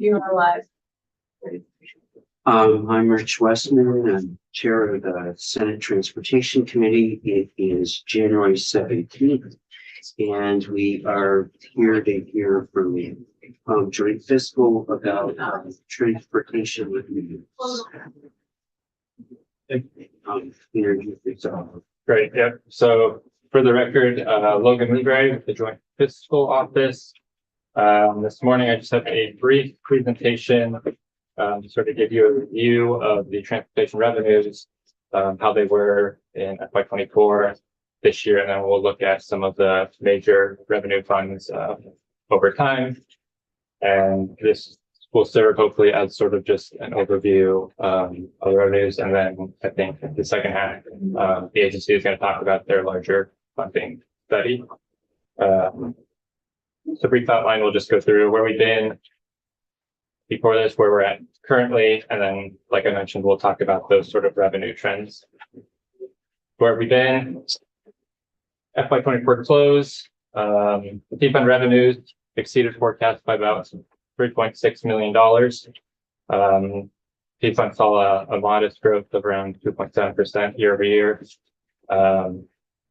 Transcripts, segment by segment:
You are live. I'm Rich Westman. I'm Chair of the Senate Transportation Committee. It is January 17th, and we are here to hear from Joint Fiscal about transportation reviews. Great. Yep. So for the record, Logan Leegray with the Joint Fiscal Office. This morning, I just have a brief presentation to sort of give you a review of the transportation revenues, how they were in FY24 this year, and then we'll look at some of the major revenue funds over time. And this will serve hopefully as sort of just an overview of the revenues. And then I think the second half, the agency is going to talk about their larger funding study. So brief outline, we'll just go through where we've been before this, where we're at currently, and then, like I mentioned, we'll talk about those sort of revenue trends. Where we've been, FY24 close, the T-Fund revenues exceeded forecast by about $3.6 million. T-Fund saw a modest growth of around 2.7% year over year. And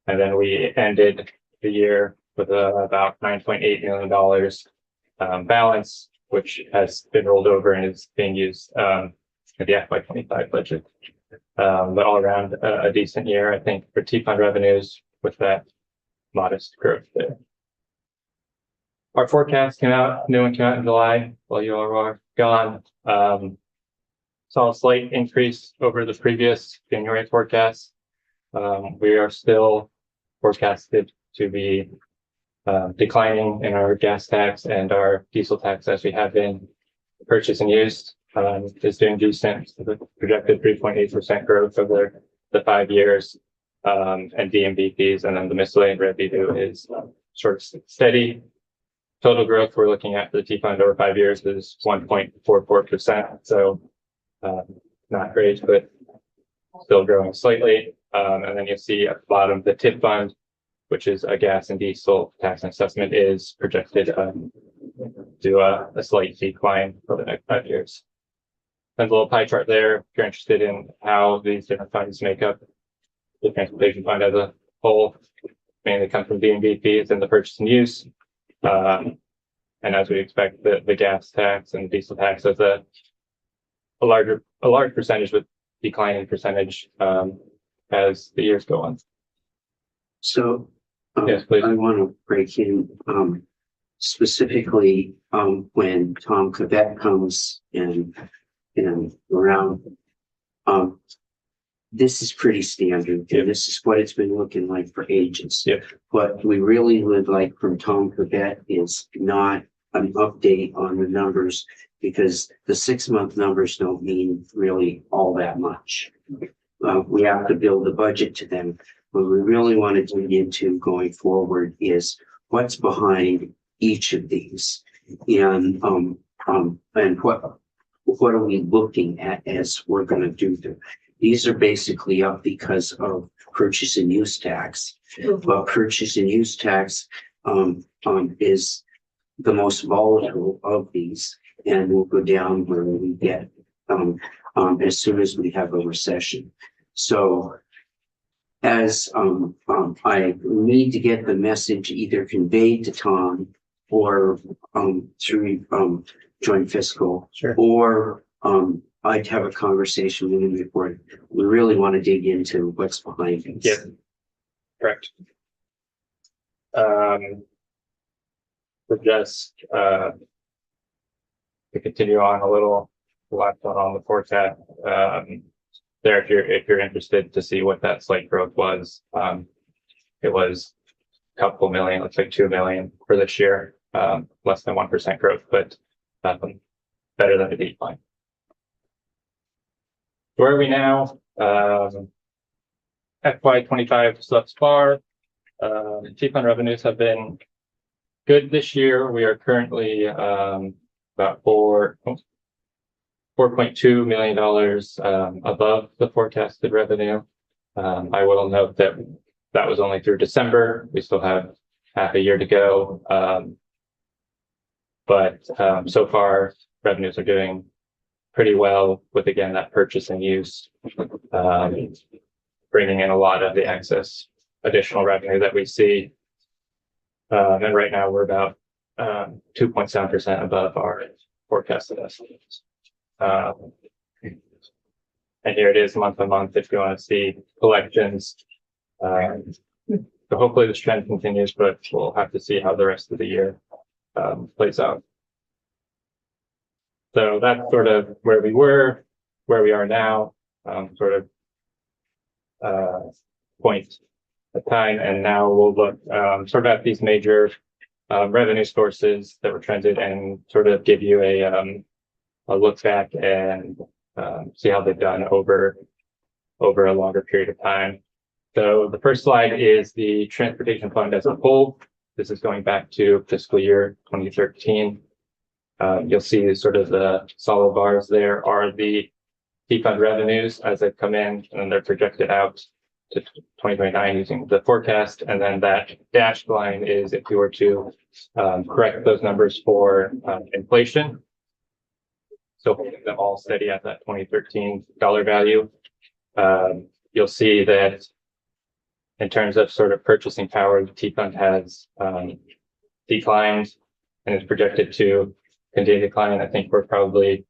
then we ended the year with about $9.8 million balance, which has been rolled over and is being used in the FY25 budget. But all around a decent year, I think, for T-Fund revenues with that modest growth there. Our forecast new one came out in July while you all were gone. Saw a slight increase over the previous January forecast. We are still forecasted to be declining in our gas tax and our diesel tax as we have been. Purchase and used is doing decent, projected 3.8% growth over the 5 years, and DMV fees, and then the miscellaneous revenue is sort of steady. Total growth we're looking at for the T-Fund over 5 years is 1.44%. So not great, but still growing slightly. And then you see at the bottom, the TIP fund, which is a gas and diesel tax and assessment, is projected to do a slight decline for the next 5 years. There's a little pie chart there if you're interested in how these different funds make up the transportation fund as a whole. Mainly comes from DMV fees and the purchase and use. And as we expect, the gas tax and diesel tax as a large percentage with declining percentage as the years go on. So Yes, please. I want to break in specifically when Tom Quebec comes in around. This is pretty standard. Yep. And this is what it's been looking like for ages. Yep. What we really would like from Tom Quebec is not an update on the numbers, because the 6-month numbers don't mean really all that much. We have to build a budget to them. What we really want to dig into going forward is what's behind each of these, and what are we looking at as we're going to do them. These are basically up because of purchase and use tax. But purchase and use tax is the most volatile of these, and will go down where we get as soon as we have a recession. So as I need to get the message either conveyed to Tom or through Joint Fiscal, Sure. or I'd have a conversation with him before. We really want to dig into what's behind it. Yeah, correct. So just to continue on a little, last one on the forecast. There, if you're interested to see what that slight growth was, it was a couple million, looks like 2 million for this year, less than 1% growth, but better than a decline. Where are we now? FY25 thus far. T-Fund revenues have been good this year. We are currently about $4.2 million above the forecasted revenue. I will note that that was only through December. We still have half a year to go. But so far revenues are doing pretty well with, again, that purchase and use, bringing in a lot of the excess additional revenue that we see. And right now we're about 2.7% above our forecasted estimates. And here it is month to month if you want to see collections. So hopefully this trend continues, but we'll have to see how the rest of the year plays out. So that's sort of where we were, where we are now, sort of point of time. And now we'll look sort of at these major revenue sources that were trended and sort of give you a look back and see how they've done over a longer period of time. So the first slide is the transportation fund as a whole. This is going back to fiscal year 2013. You'll see sort of the solid bars there are the T fund revenues as they come in, and then they're projected out to 2029 using the forecast. And then that dashed line is if you were to correct those numbers for inflation. So holding them all steady at that 2013 dollar value. You'll see that in terms of sort of purchasing power, the T fund has declined and is projected to continue to decline. I think we're probably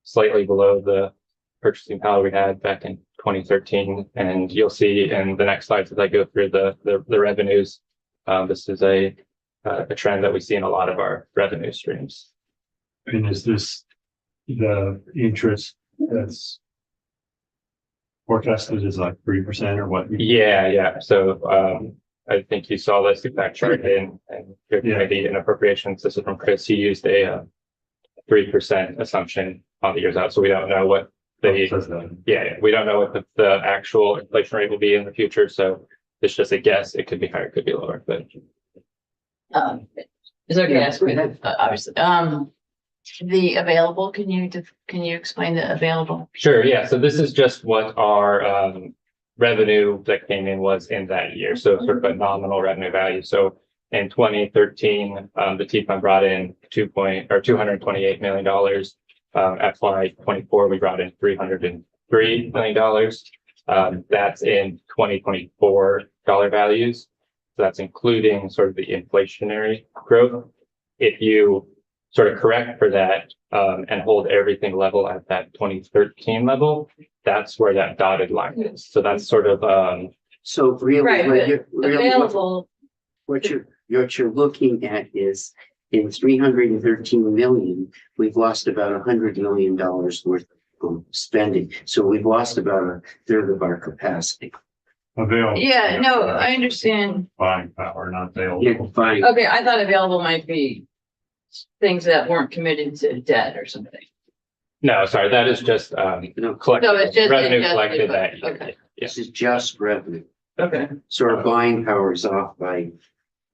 slightly below the purchasing power we had back in 2013. And you'll see in the next slides as I go through the revenues, this is a trend that we see in a lot of our revenue streams. And is this the interest that's forecasted is like 3% or what? Yeah. So I think you saw this exact chart in committee and appropriations. This is from Chris. He used a 3% assumption on the years out. So we don't know what we don't know what the actual inflation rate will be in the future. So it's just a guess. It could be higher, it could be lower, but is there gas? Obviously. The available, can you explain the available? Sure. Yeah. So this is just what our revenue that came in was in that year. So sort of a nominal revenue value. So in 2013, the T fund brought in $228 million. FY24, we brought in $303 million. That's in 2024 dollar values. So that's including sort of the inflationary growth. If you sort of correct for that and hold everything level at that 2013 level, that's where that dotted line is. So that's sort of So really, Right, available. what you're looking at is in 313 million, we've lost about $100 million worth of spending. So we've lost about a third of our capacity. Available. Yeah, no, I understand. Buying power, not available. Yeah, fine. Okay, I thought available might be things that weren't committed to debt or something. no, sorry, that is just No, collected So it's just revenue adjusted, collected that year. okay. this is just revenue. Okay, So our buying power is off by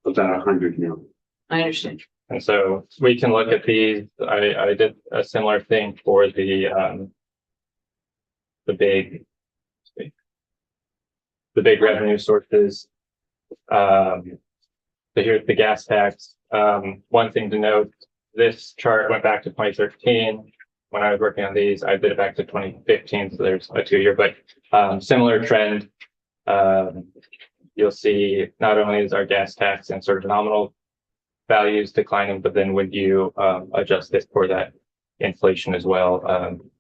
about 100 million. I understand. And so we can look at these. I did a similar thing for the big revenue sources. So here's the gas tax. One thing to note, this chart went back to 2013. When I was working on these, I did it back to 2015. So there's a 2-year, but similar trend. You'll see not only is our gas tax and sort of nominal values declining, but then when you adjust it for that inflation as well,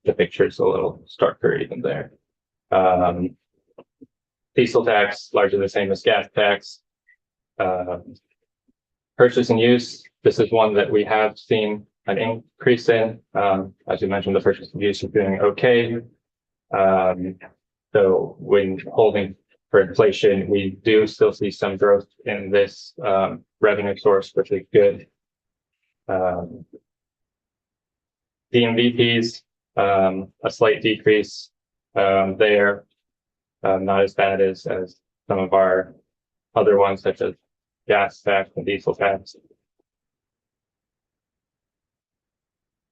the picture is a little starker even there. Diesel tax, largely the same as gas tax. Purchase and use, this is one that we have seen an increase in. As you mentioned, the purchase and use is doing okay. So when holding for inflation, we do still see some growth in this revenue source, which is good. DMVPs, a slight decrease there, not as bad as some of our other ones, such as gas tax and diesel tax.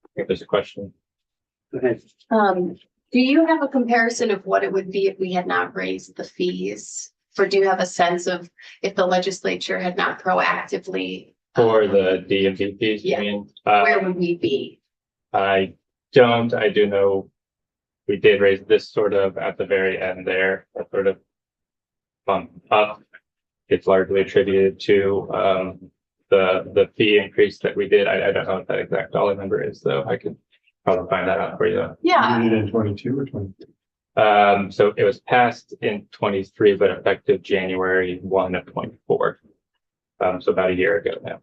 I think there's a question. Go ahead. Do you have a comparison of what it would be if we had not raised the fees? Or do you have a sense of if the legislature had not proactively For the DMV piece, Yeah. I mean, Where would we be? I don't, I do know we did raise this sort of at the very end there, a sort of bump up. It's largely attributed to the fee increase that we did. I don't know what that exact dollar number is, though. I could probably find that out for you. Yeah, You did it in 22 or 20? So it was passed in 23, but effective January 1 of 24. So about a year ago now.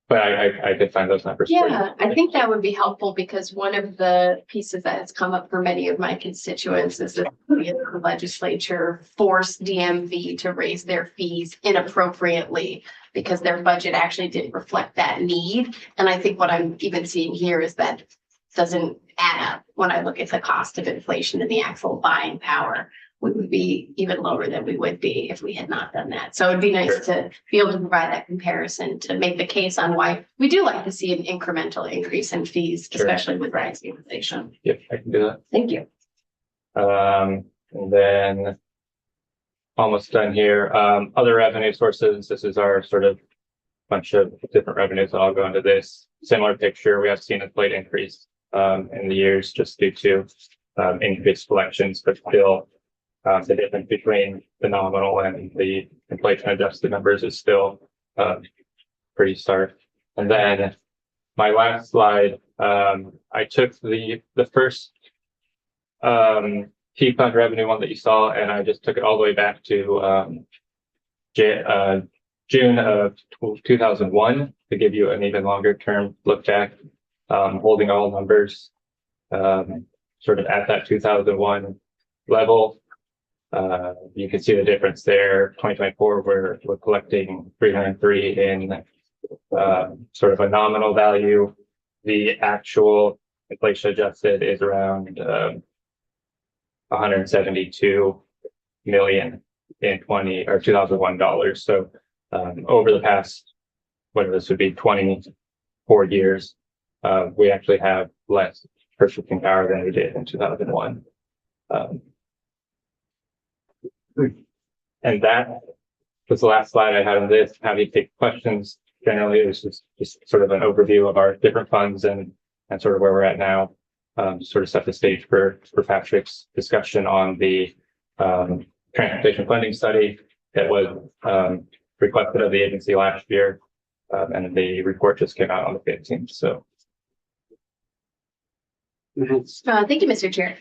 But I could find those numbers. for you. yeah, I think that would be helpful because one of the pieces that has come up for many of my constituents is that the legislature forced DMV to raise their fees inappropriately because their budget actually didn't reflect that need. And I think what I'm even seeing here is that doesn't add up when I look at the cost of inflation and the actual buying power. We would be even lower than we would be if we had not done that. So it'd be nice to be able to provide that comparison to make the case on why we do like to see an incremental increase in fees, Sure. especially with rising inflation. Yep, I can do that. Thank you. And then almost done here. Other revenue sources. This is our sort of bunch of different revenues. I'll go into this similar picture. We have seen a slight increase in the years just due to increased collections, but still the difference between the nominal and the inflation adjusted numbers is still pretty stark. And then my last slide, I took the first T fund revenue one that you saw, and I just took it all the way back to June of 2001 to give you an even longer term look back, holding all numbers sort of at that 2001 level. You can see the difference there. 2024, we're collecting 303 in sort of a nominal value. The actual inflation adjusted is around 172 million in 2001 dollars. So over the past, whatever this would be, 24 years, we actually have less purchasing power than we did in 2001. And that was the last slide I had on this. Happy to take questions. Generally, it was just sort of an overview of our different funds and sort of where we're at now. Sort of set the stage for Patrick's discussion on the transportation funding study that was requested of the agency last year. And the report just came out on the 15th. So Thank you, Mr. Chair.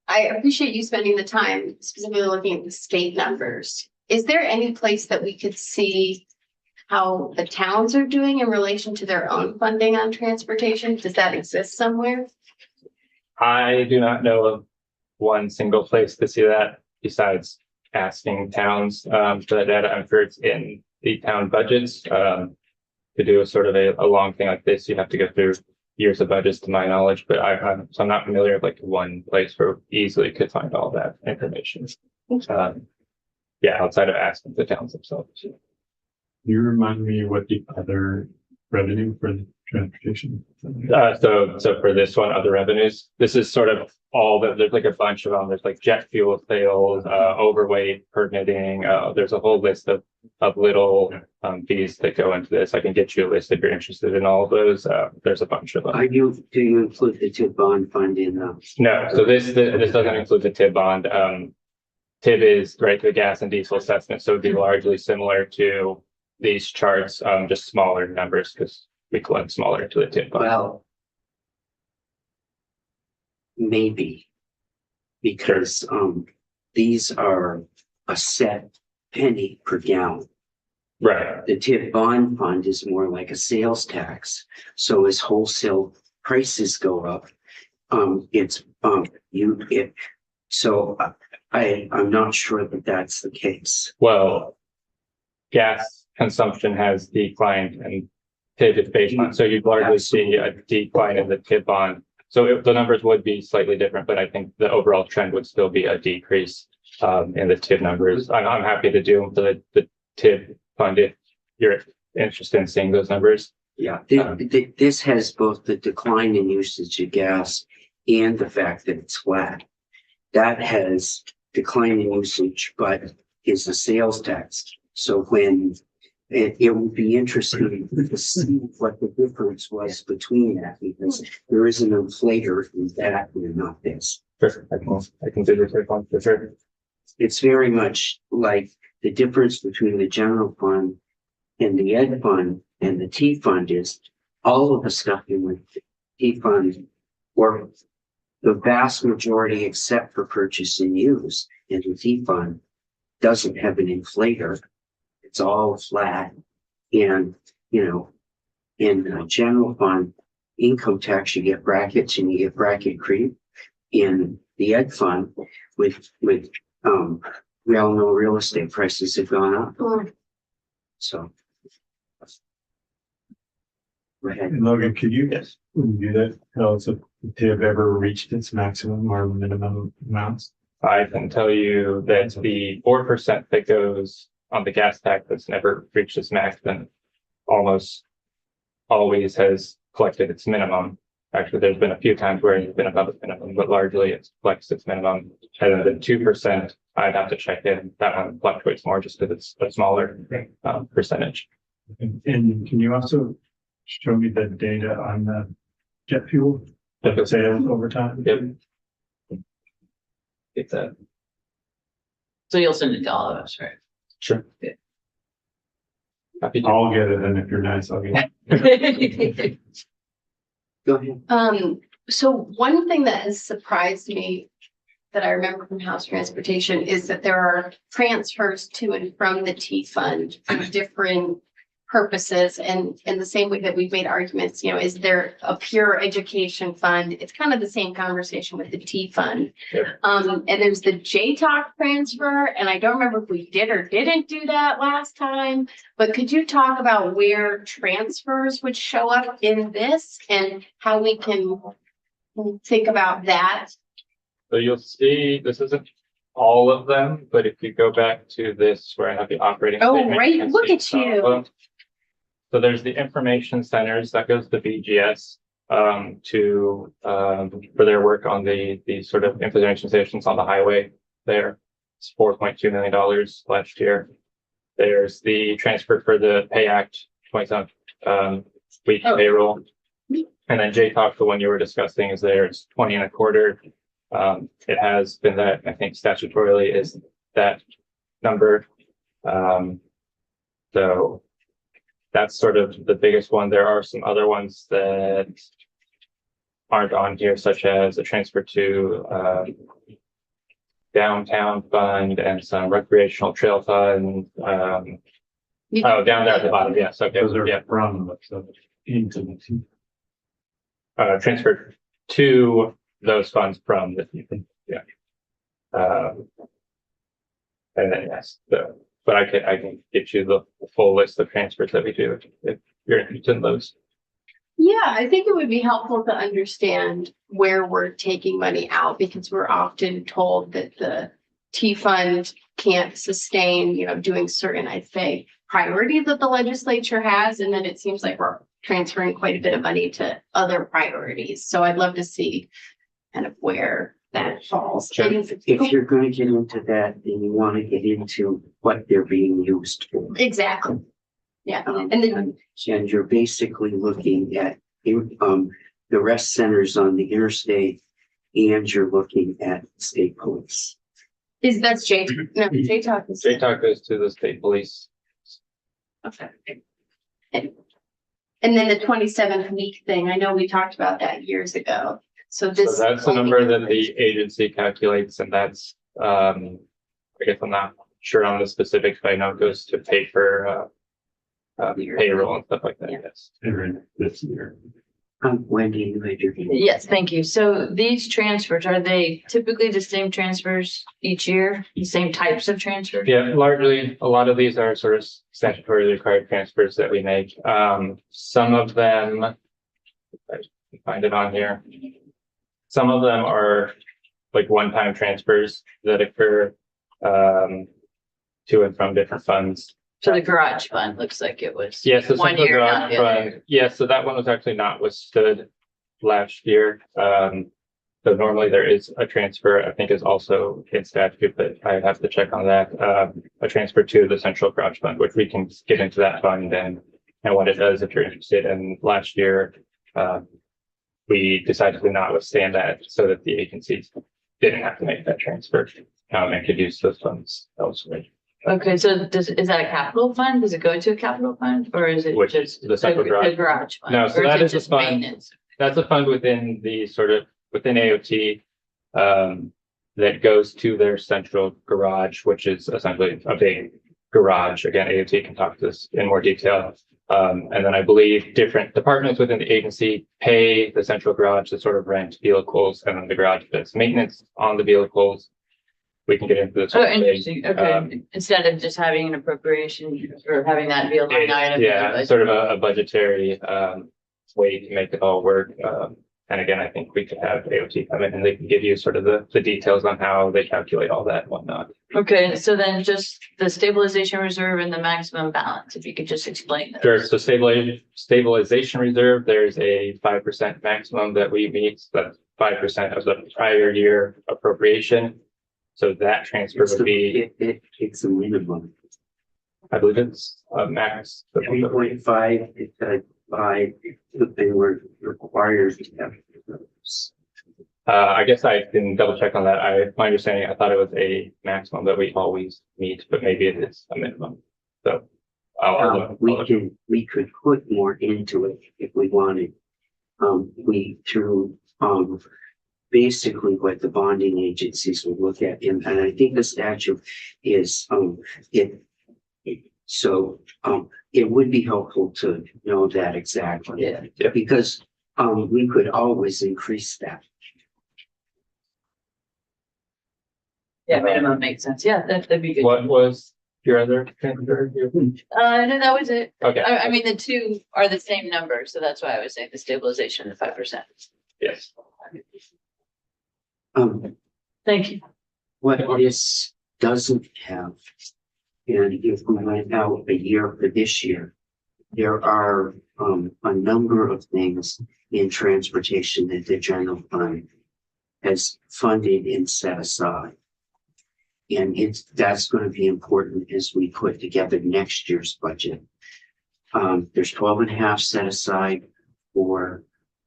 I appreciate you spending the time specifically looking at the state numbers. Is there any place that we could see how the towns are doing in relation to their own funding on transportation? Does that exist somewhere? I do not know of one single place to see that besides asking towns for that data. I'm sure it's in the town budgets. To do a sort of a long thing like this, you have to go through years of budgets to my knowledge, but I'm not familiar with like one place where we easily could find all that information. Yeah, outside of asking the towns themselves. You remind me what the other revenue for the transportation? So for this one, other revenues, this is sort of all that there's like a bunch of them. There's like jet fuel sales, overweight permitting. There's a whole list of little fees that go into this. I can get you a list if you're interested in all of those. There's a bunch of them. Do you include the TIP bond fund in No, so this doesn't include the TIB bond. TIB is right, the gas and diesel assessment, so it'd be largely similar to these charts, just smaller numbers because we collect smaller to the TIB bond. Well, maybe because these are a set penny per gallon. Right. The TIP bond fund is more like a sales tax. So as wholesale prices go up, I'm not sure that that's the case. Well, gas consumption has declined and TIB is based on, so you'd largely see a decline in the TIB bond. So the numbers would be slightly different, but I think the overall trend would still be a decrease in the TIB numbers. I'm happy to do the TIB fund if you're interested in seeing those numbers. Yeah, this has both the decline in usage of gas and the fact that it's flat. That has decline in usage, but is a sales tax. So when it would be interesting to see what the difference was between that, because there is an inflator in that and not this. Sure, I can do this one for sure. It's very much like the difference between the general fund and the ed fund and the T fund is all of the stuff in the T fund, or the vast majority except for purchase and use in the T fund, doesn't have an inflator. It's all flat. And, you know, in the general fund, income tax, you get brackets and you get bracket creep. In the ed fund, we all know real estate prices have gone up. So. Go ahead. And Logan, could you do that? Tell us if they've ever reached its maximum or minimum amounts? I can tell you that the 4% that goes on the gas tax that's never reached its max and almost always has collected its minimum. Actually, there's been a few times where it's been above its minimum, but largely it's collects its minimum. And then the 2%, I'd have to check in. That one fluctuates more just because it's a smaller percentage. And can you also show me the data on the jet fuel sales over time? Yep. It's a So you'll send it to all of us, right? sure. Yeah. Happy to. I'll get it, and if you're nice, I'll get it. Go ahead. So one thing that has surprised me that I remember from House Transportation is that there are transfers to and from the T fund for different purposes, and in the same way that we've made arguments, you know, is there a pure education fund? It's kind of the same conversation with the T fund. Yep. And there's the JTOC transfer, and I don't remember if we did or didn't do that last time, but could you talk about where transfers would show up in this and how we can think about that? So you'll see, this isn't all of them, but if you go back to this where I have the operating. Oh, statement, right. you can Look see at some of you. them. So there's the information centers that goes to BGS for their work on the sort of information stations on the highway there. It's $4.2 million last year. There's the transfer for the Pay Act 27 week payroll. And then JTOC, the one you were discussing, is there. It's 20 and a quarter. It has been that, I think statutorily is that number. So that's sort of the biggest one. There are some other ones that aren't on here, such as a transfer to downtown fund and some recreational trail fund. Oh, down there at the bottom. Yes. Okay. Those are Yeah. from so into the T. Transferred to those funds from the yeah. And then yes, but I can get you the full list of transfers that we do if you're interested in those. Yeah, I think it would be helpful to understand where we're taking money out, because we're often told that the T fund can't sustain, you know, doing certain, I'd say, priorities that the legislature has. And then it seems like we're transferring quite a bit of money to other priorities. So I'd love to see kind of where that falls. Sure. And If you're gonna get into that, then you wanna get into what they're being used for. exactly. Yeah, and then, And you're basically looking at, the rest centers on the interstate, and you're looking at state police. that's JTOC is. JTOC goes to the state police. Okay. And then the 27th week thing, I know we talked about that years ago. So So this. that's the number that the agency calculates, and that's, I guess I'm not sure on the specifics, but I know it goes to pay for, payroll and stuff like that, yes. in this year. Wendy, you had your. Yes, thank you. So these transfers, are they typically the same transfers each year? The same types of transfers? Yeah, largely, a lot of these are sort of statutorily required transfers that we make. Some of them, I can find it on here. Some of them are like one-time transfers that occur, to and from different funds. So the garage fund looks like it was. Yeah, so One some of year, the not the other. fund, yeah, so that one was actually not withstood last year. So normally there is a transfer, I think is also in statute, but I have to check on that. A transfer to the central garage fund, which we can get into that fund and what it does if you're interested. And last year, we decided to not withstand that so that the agencies didn't have to make that transfer, and could use those funds elsewhere. Okay, so is that a capital fund? Does it go to a capital fund or is it Which just the central garage? the garage fund? No, so Or is that it is a just fund. maintenance? That's a fund within the within AOT, that goes to their central garage, which is essentially a big garage. Again, AOT can talk to this in more detail. And then I believe different departments within the agency pay the central garage to sort of rent vehicles, and then the garage does maintenance on the vehicles. We can get into this. Oh, whole thing. interesting. Okay, instead of just having an appropriation or having that be a line item. in the Yeah, budget. sort of a budgetary way to make it all work. And again, I think we could have AOT come in and they can give you sort of the details on how they calculate all that and whatnot. Okay, so then just the stabilization reserve and the maximum balance, if you could just explain that. Sure, so stabilization reserve, there's a 5% maximum that we meet, that's 5% of the prior year appropriation. So that transfer would be, It's a minimum. I believe it's a max. 3.5, by, they were required to have those. I guess I can double check on that. My understanding, I thought it was a maximum that we always meet, but maybe it is a minimum. So We could put more into it if we wanted. Basically what the bonding agencies would look at, and I think the statute is, it would be helpful to know that exactly. Yeah. Because, we could always increase that. Yeah, minimum makes sense. Yeah, that'd be good. what was your other transfer? No, that was it. Okay, I mean, the two are the same number, so that's why I was saying the stabilization of 5%. yes. Thank you. What this doesn't have, and if we went out a year for this year, there are a number of things in transportation that the general fund has funded and set aside. And that's going to be important as we put together next year's budget. There's 12.5 set aside for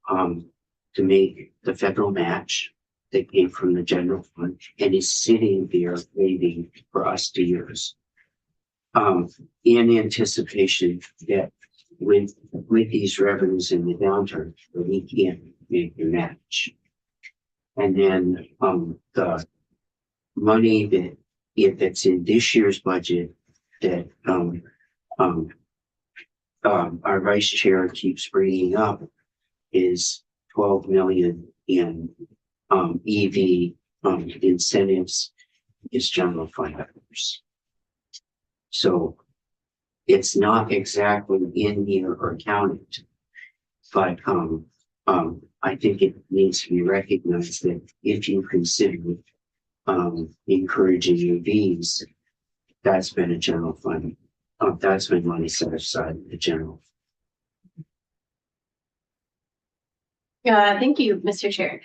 to make the federal match that came from the general fund and is sitting there waiting for us to use. In anticipation that with these revenues in the downturn, we can't make the match. And then the money that if it's in this year's budget that our vice chair keeps bringing up is 12 million in EV incentives is general fund members. So it's not exactly in here or counted, but I think it needs to be recognized that if you consider encouraging EVs, that's been a general fund. That's been money set aside in the general. Yeah, thank you, Mr. Chair.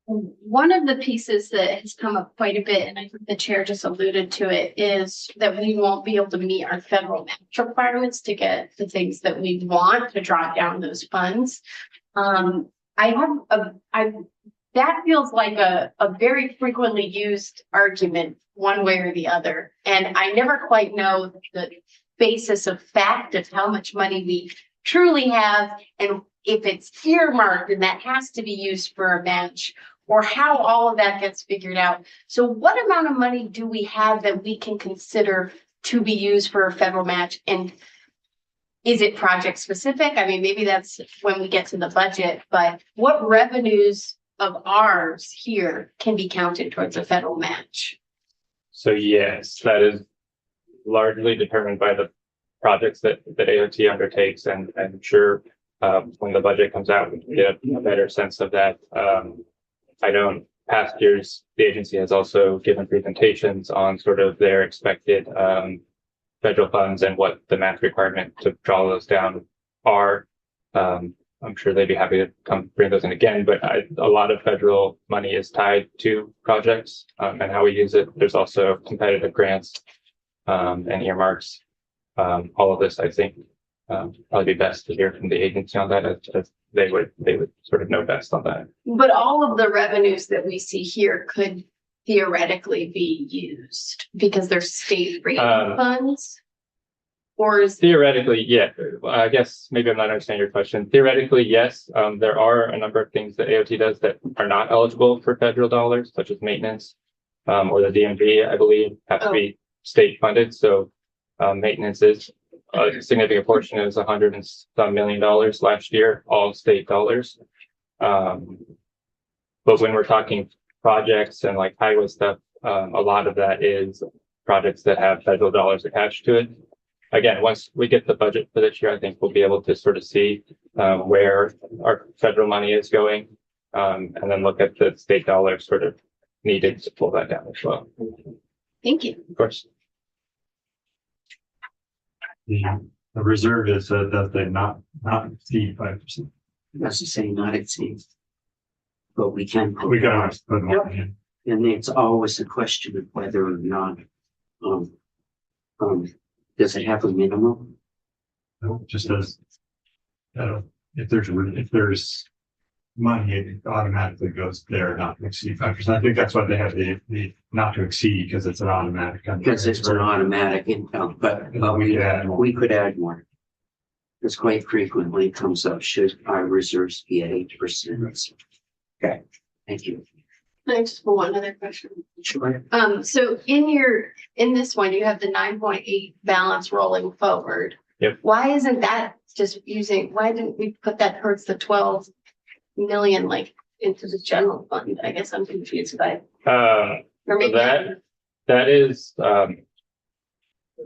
One of the pieces that has come up quite a bit, and I think the chair just alluded to it, is that we won't be able to meet our federal match requirements to get the things that we want to draw down those funds. That feels like a very frequently used argument one way or the other. And I never quite know the basis of fact of how much money we truly have and if it's earmarked and that has to be used for a match or how all of that gets figured out. So what amount of money do we have that we can consider to be used for a federal match? And is it project specific? I mean, maybe that's when we get to the budget, but what revenues of ours here can be counted towards a federal match? So yes, that is largely determined by the projects that AOT undertakes, and I'm sure when the budget comes out, we can get a better sense of that. I know in past years, the agency has also given presentations on sort of their expected federal funds and what the match requirement to draw those down are. I'm sure they'd be happy to come bring those in again, but a lot of federal money is tied to projects, and how we use it. There's also competitive grants, and earmarks. All of this, I think, probably be best to hear from the agency on that, as they would sort of know best on that. But all of the revenues that we see here could theoretically be used because they're state rate funds? Or is Theoretically, yeah. I guess maybe I'm not understanding your question. Theoretically, yes. There are a number of things that AOT does that are not eligible for federal dollars, such as maintenance, or the DMV, I believe, have to be state funded. So maintenance is a significant portion. It was $100 and some million last year, all state dollars. But when we're talking projects and like highway stuff, a lot of that is projects that have federal dollars attached to it. Again, once we get the budget for this year, I think we'll be able to sort of see where our federal money is going, and then look at the state dollars sort of needed to pull that down as well. thank you. Of course. The reserve is that they not exceed 5%. That's to say not exceed. But we can. We can always put more in. And it's always a question of whether or not, does it have a minimum? No, just as if there's money, it automatically goes there, not to exceed 5%. I think that's why they have the not to exceed, because it's an automatic. Because it's an automatic income, but we could add more. Because quite frequently it comes up, should our reserves be at 8%? Okay, thank you. Can I just one other question? Sure. So in this one, you have the 9.8 balance rolling forward. Yep. Why isn't that just why didn't we put that towards the 12 million, like into the general fund? I guess I'm confused by. Or maybe that is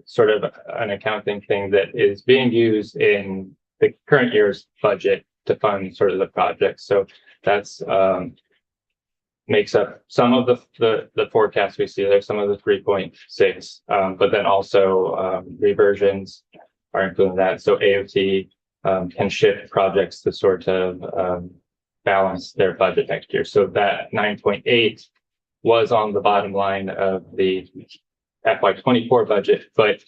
sort of an accounting thing that is being used in the current year's budget to fund sort of the project. So that's makes up some of the forecast we see. There's some of the 3.6, but then also reversions are including that. So AOT can shift projects to sort of balance their budget next year. So that 9.8 was on the bottom line of the FY24 budget, but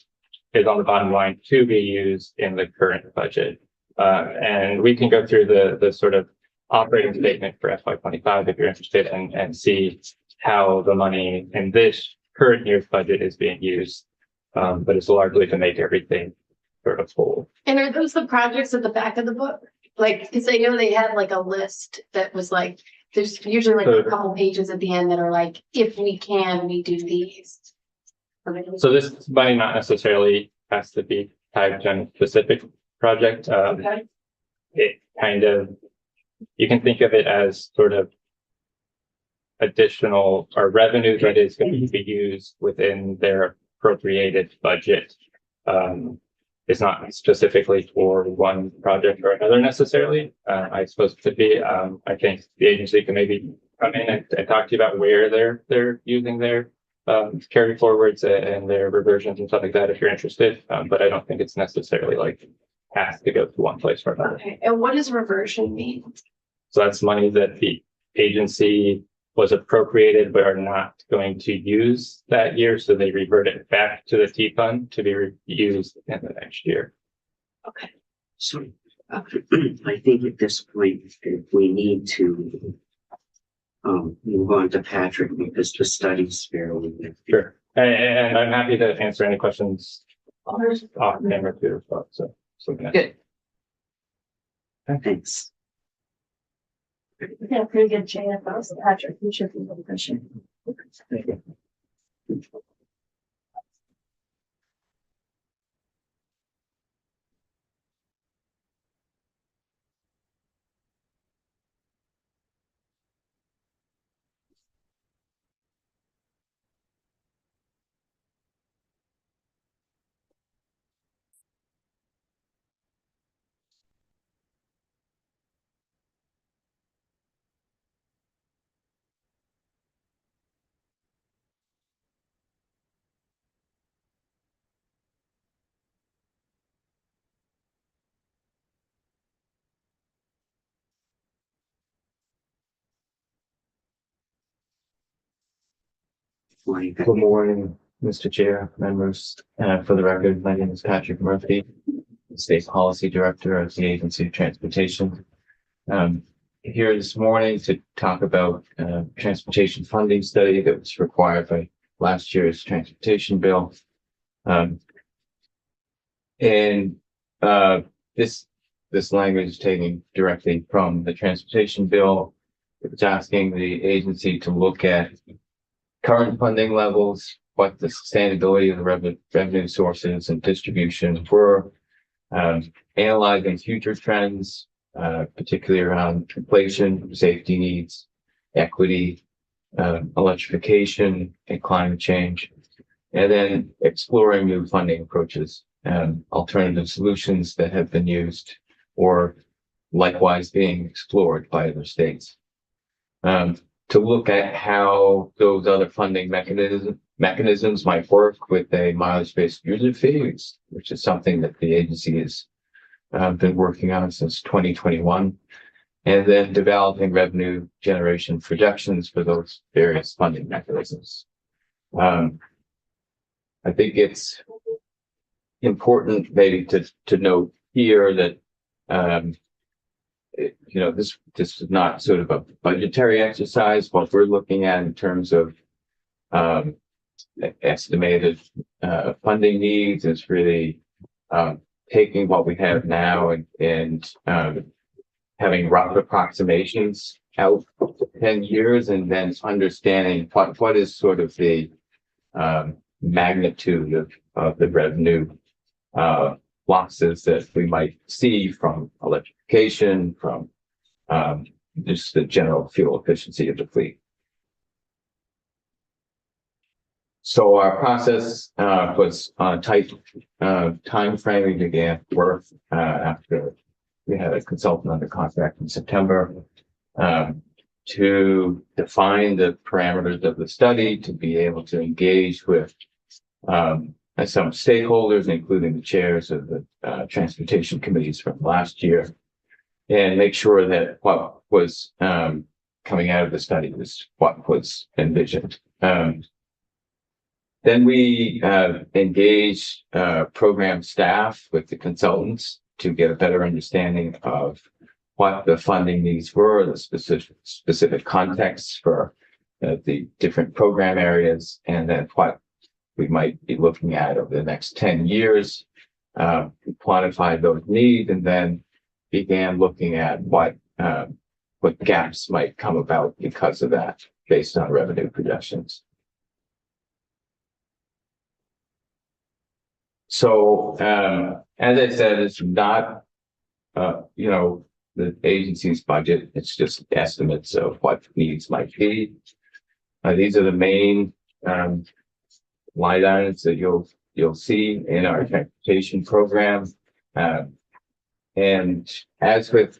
is on the bottom line to be used in the current budget. And we can go through the sort of operating statement for FY25 if you're interested, and see how the money in this current year's budget is being used. But it's largely to make everything sort of whole. And are those the projects at the back of the book? Like, because I know they had like a list that was like, there's usually like a couple pages at the end that are like, if we can, we do these. So this money not necessarily has to be tied to a specific project. Okay. It kind of, you can think of it as sort of additional or revenue that is going to be used within their appropriated budget. It's not specifically for one project or another necessarily. I suppose it could be. I think the agency can maybe come in and talk to you about where they're using their carry forwards and their reversions and stuff like that if you're interested. But I don't think it's necessarily like has to go to one place or another. Okay, and what does reversion mean? So that's money that the agency was appropriated but are not going to use that year. So they revert it back to the T fund to be used in the next year. Okay. So I think at this point, we need to move on to Patrick because the study's fairly. Sure. And I'm happy to answer any questions off camera too as well. So Good. Thanks. Yeah, pretty good chain of thoughts. Patrick, you should be the question. Morning. Good morning, Mr. Chair, members. For the record, my name is Patrick Murphy, State Policy Director of the Agency of Transportation. Here this morning to talk about transportation funding study that was required by last year's transportation bill. This language is taken directly from the transportation bill. It's asking the agency to look at current funding levels, what the sustainability of the revenue sources and distribution were, analyzing future trends, particularly around inflation, safety needs, equity, electrification, and climate change, and then exploring new funding approaches, alternative solutions that have been used or likewise being explored by other states. To look at how those other funding mechanisms might work with a mileage-based user fee, which is something that the agency has been working on since 2021, and then developing revenue generation projections for those various funding mechanisms. I think it's important maybe to note here that this is not sort of a budgetary exercise. What we're looking at in terms of estimated funding needs is really taking what we have now and having rough approximations out to 10 years and then understanding what is sort of the magnitude of the revenue losses that we might see from electrification, from just the general fuel efficiency of the fleet. So our process was on a tight time frame. We began work after we had a consultant under contract in September to define the parameters of the study, to be able to engage with some stakeholders, including the chairs of the transportation committees from last year, and make sure that what was coming out of the study was what was envisioned. Then we engaged program staff with the consultants to get a better understanding of what the funding needs were, the specific contexts for the different program areas, and then what we might be looking at over the next 10 years, quantify those needs, and then began looking at what gaps might come about because of that based on revenue projections. So, as I said, it's not, the agency's budget. It's just estimates of what needs might be. These are the main line items that you'll see in our transportation program. And as with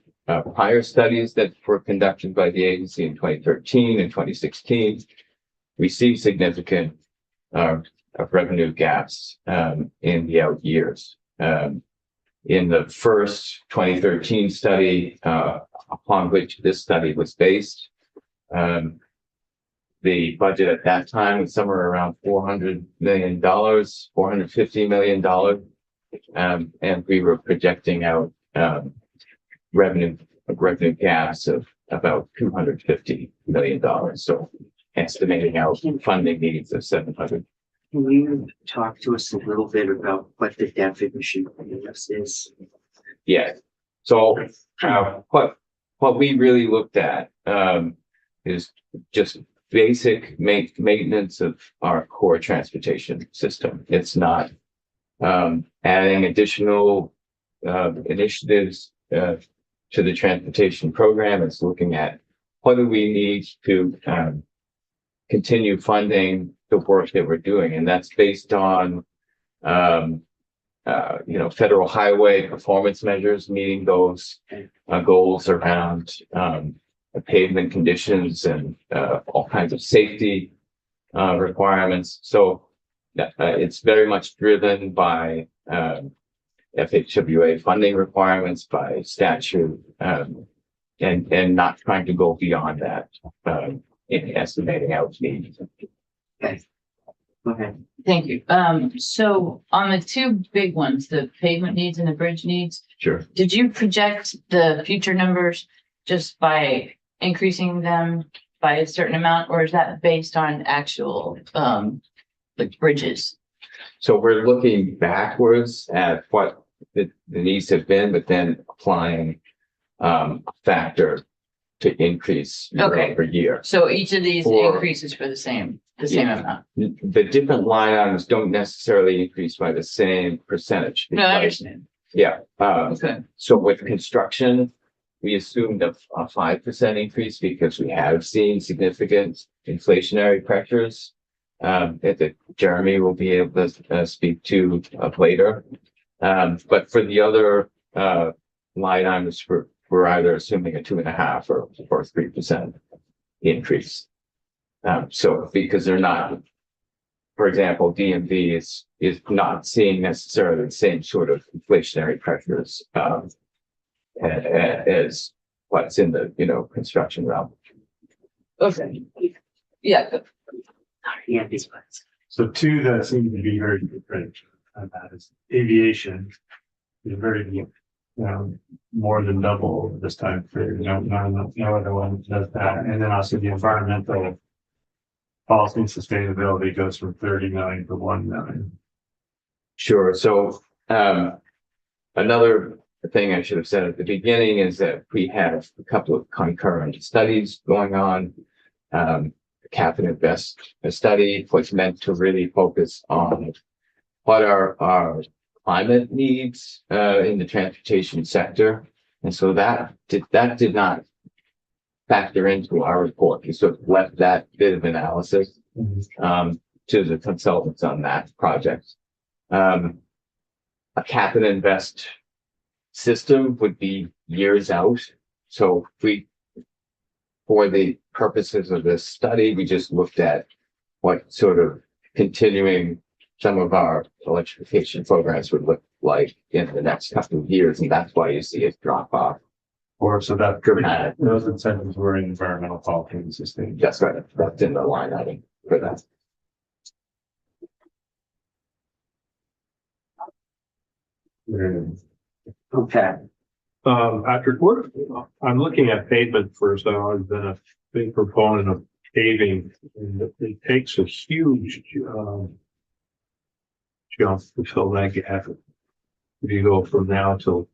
prior studies that were conducted by the agency in 2013 and 2016, we see significant revenue gaps in the out years. In the first 2013 study, upon which this study was based, the budget at that time was somewhere around $400 million, $450 million. And we were projecting out revenue gaps of about $250 million. So estimating out funding needs of $700. Can you talk to us a little bit about what the definition of this is? Yeah. So what we really looked at is just basic maintenance of our core transportation system. It's not adding additional initiatives to the transportation program. It's looking at what do we need to continue funding the work that we're doing, and that's based on federal highway performance measures, meeting those goals around pavement conditions and all kinds of safety requirements. So it's very much driven by FHWA funding requirements, by statute, and not trying to go beyond that in estimating out needs. Okay. Go ahead. Thank you. So on the two big ones, the pavement needs and the bridge needs, Sure. did you project the future numbers just by increasing them by a certain amount, or is that based on actual, like bridges? So we're looking backwards at what the needs have been, but then applying a factor to increase year Okay. over year. So each of these For- increases for the same Yeah. amount? The different line items don't necessarily increase by the same percentage. No, I because- understand. Yeah, Okay, so with construction, we assumed a 5% increase because we have seen significant inflationary pressures. That Jeremy will be able to speak to later. But for the other line items, we're either assuming a 2.5 or 3% increase. So because they're not, for example, DMV is not seeing necessarily the same sort of inflationary pressures as what's in the, construction realm. okay. Yeah, good. Yeah, these ones. So two that seem to be very different, and that is aviation. Is very, more than double this time period. No other one does that. And then also the environmental policy and sustainability goes from 30 million to 1 million. Sure. So another thing I should have said at the beginning is that we have a couple of concurrent studies going on. The Cap and Invest study was meant to really focus on what are our climate needs in the transportation sector. And so that did not factor into our report. We sort of left that bit of analysis to the consultants on that project. A Cap and Invest system would be years out. So for the purposes of this study, we just looked at what sort of continuing some of our electrification programs would look like in the next couple of years. And that's why you see it drop off. Or so that Dramatic. those incentives were in environmental policy and sustainability. That's right. That's in the line item for that. Okay. Patrick, I'm looking at pavement first. I've always been a big proponent of paving, and it takes a huge, jump to fill that gap. If you go from now till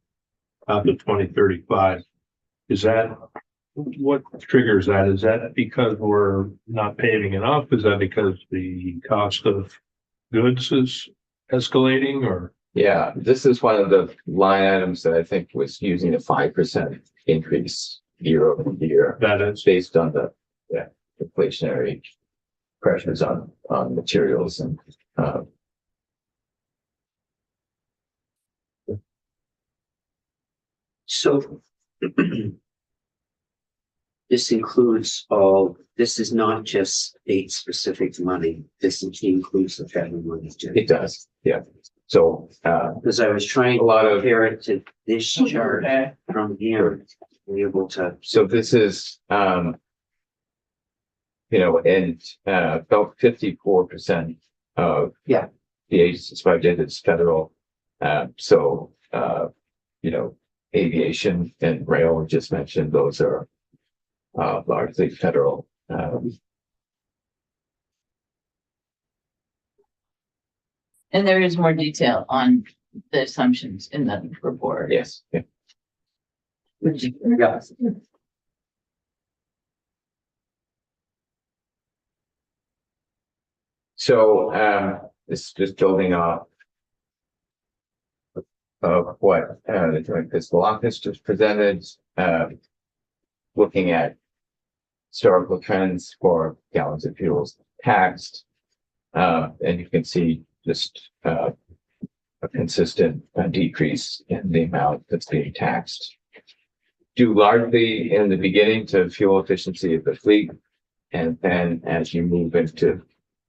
out to 2035, what triggers that? Is that because we're not paving enough? Is that because the cost of goods is escalating, or? Yeah, this is one of the line items that I think was using a 5% increase year over year. That is, Based on the inflationary pressures on materials and So this is not just state specific money. This includes the federal money too. it does, yeah. So Because I was trying a to lot of, compare it to this chart from here, to be able to. so this is and about 54% of Yeah. the agency's budget is federal. Aviation and rail, we just mentioned, those are largely federal. And there is more detail on the assumptions in the report. Yes, yeah. Yeah. So this is just building off of what the Joint Fiscal Office just presented, looking at historical trends for gallons of fuels taxed. And you can see just a consistent decrease in the amount that's being taxed, due largely in the beginning to fuel efficiency of the fleet. And then as you move into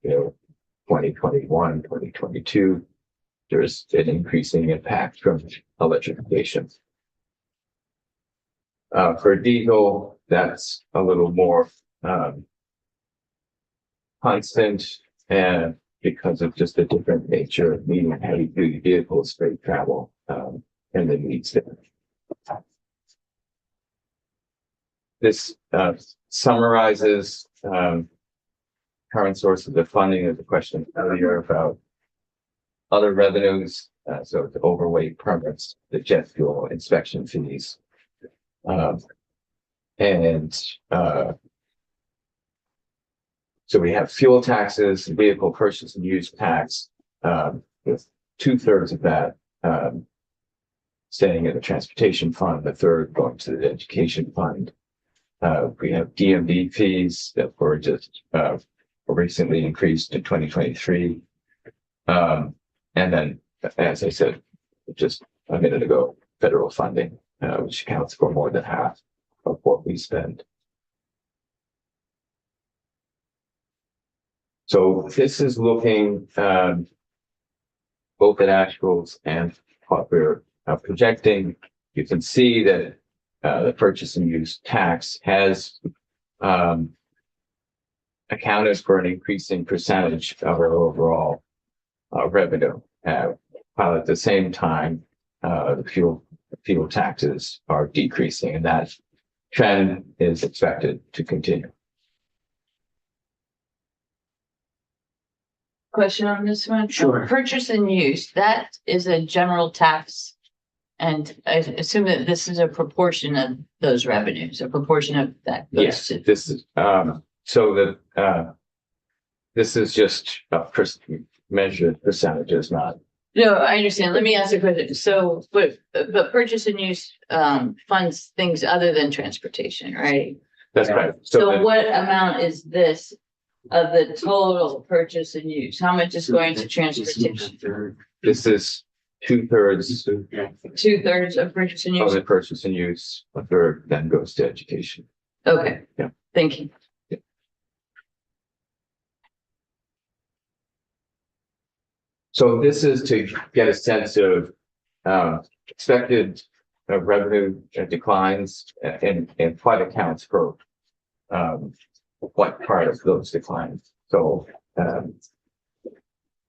2021, 2022, there's an increasing impact from electrification. For diesel, that's a little more constant. because of just the different nature of medium heavy duty vehicles, freight travel, and the needs there. This summarizes current sources of funding. There's a question earlier about other revenues, so the overweight permits, the jet fuel inspection fees, so we have fuel taxes, vehicle purchase and use tax, with 2/3 of that staying in the transportation fund, the third going to the education fund. We have DMV fees that were just recently increased in 2023. And then, as I said just a minute ago, federal funding, which accounts for more than half of what we spend. So this is looking both at actuals and what we're projecting. You can see that the purchase and use tax has accounted for an increasing percentage of our overall revenue, while at the same time the fuel taxes are decreasing, and that trend is expected to continue. Question on this one? Sure. Purchase and use, that is a general tax. And I assume that this is a proportion of those revenues, a proportion of that. Yes, this is this is just measured percentages, not. No, I understand. Let me ask a question. So, but purchase and use funds things other than transportation, right? That's right. So what amount is this of the total purchase and use? How much is going to transportation? This is 2/3 2/3 of purchase and of use? the purchase and use, a third then goes to education. Okay. Yeah. Thank you. So this is to get a sense of expected revenue declines and what accounts for what part of those declines. So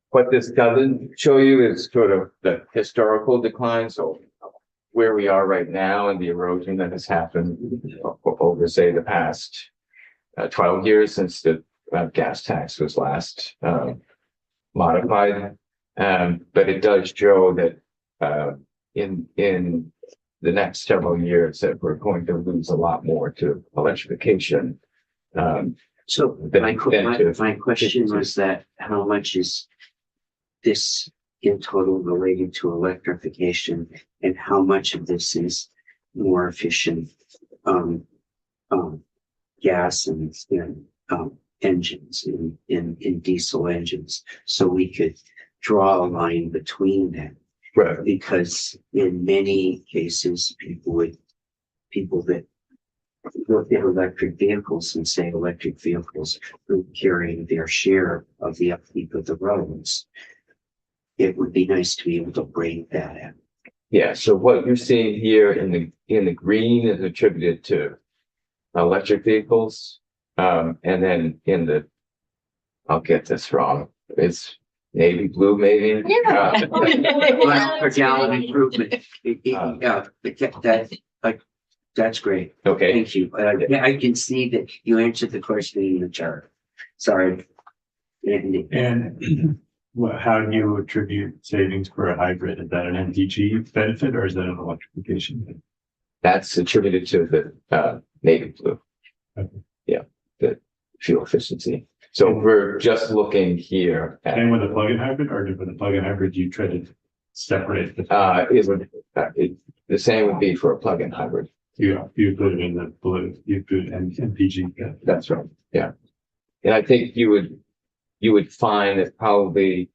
what this doesn't show you is sort of the historical decline. So where we are right now and the erosion that has happened over, say, the past 12 years since the gas tax was last modified. But it does show that in the next several years that we're going to lose a lot more to electrification. So my question was that how much is this in total related to electrification, and how much of this is more efficient gas and engines in diesel engines, so we could draw a line between them. Right. Because in many cases, people that look at electric vehicles and say electric vehicles are carrying their share of the upkeep of the roads. It would be nice to be able to break that out. Yeah, so what you're seeing here in the green is attributed to electric vehicles. And then in the, I'll get this wrong, it's navy blue maybe. Well, per gallon improvement. That's great. Okay, Thank you. I can see that you answered the question in the chart. Sorry. Andy. And how do you attribute savings for a hybrid? Is that an MPG benefit or is that an electrification? that's attributed to the navy blue. Okay. Yeah, the fuel efficiency. So we're just looking here at Same with a plug-in hybrid, or with a plug-in hybrid, you try to separate the the same would be for a plug-in hybrid. you put it in the blue, you put MPG. That's right. Yeah. And I think you would find that probably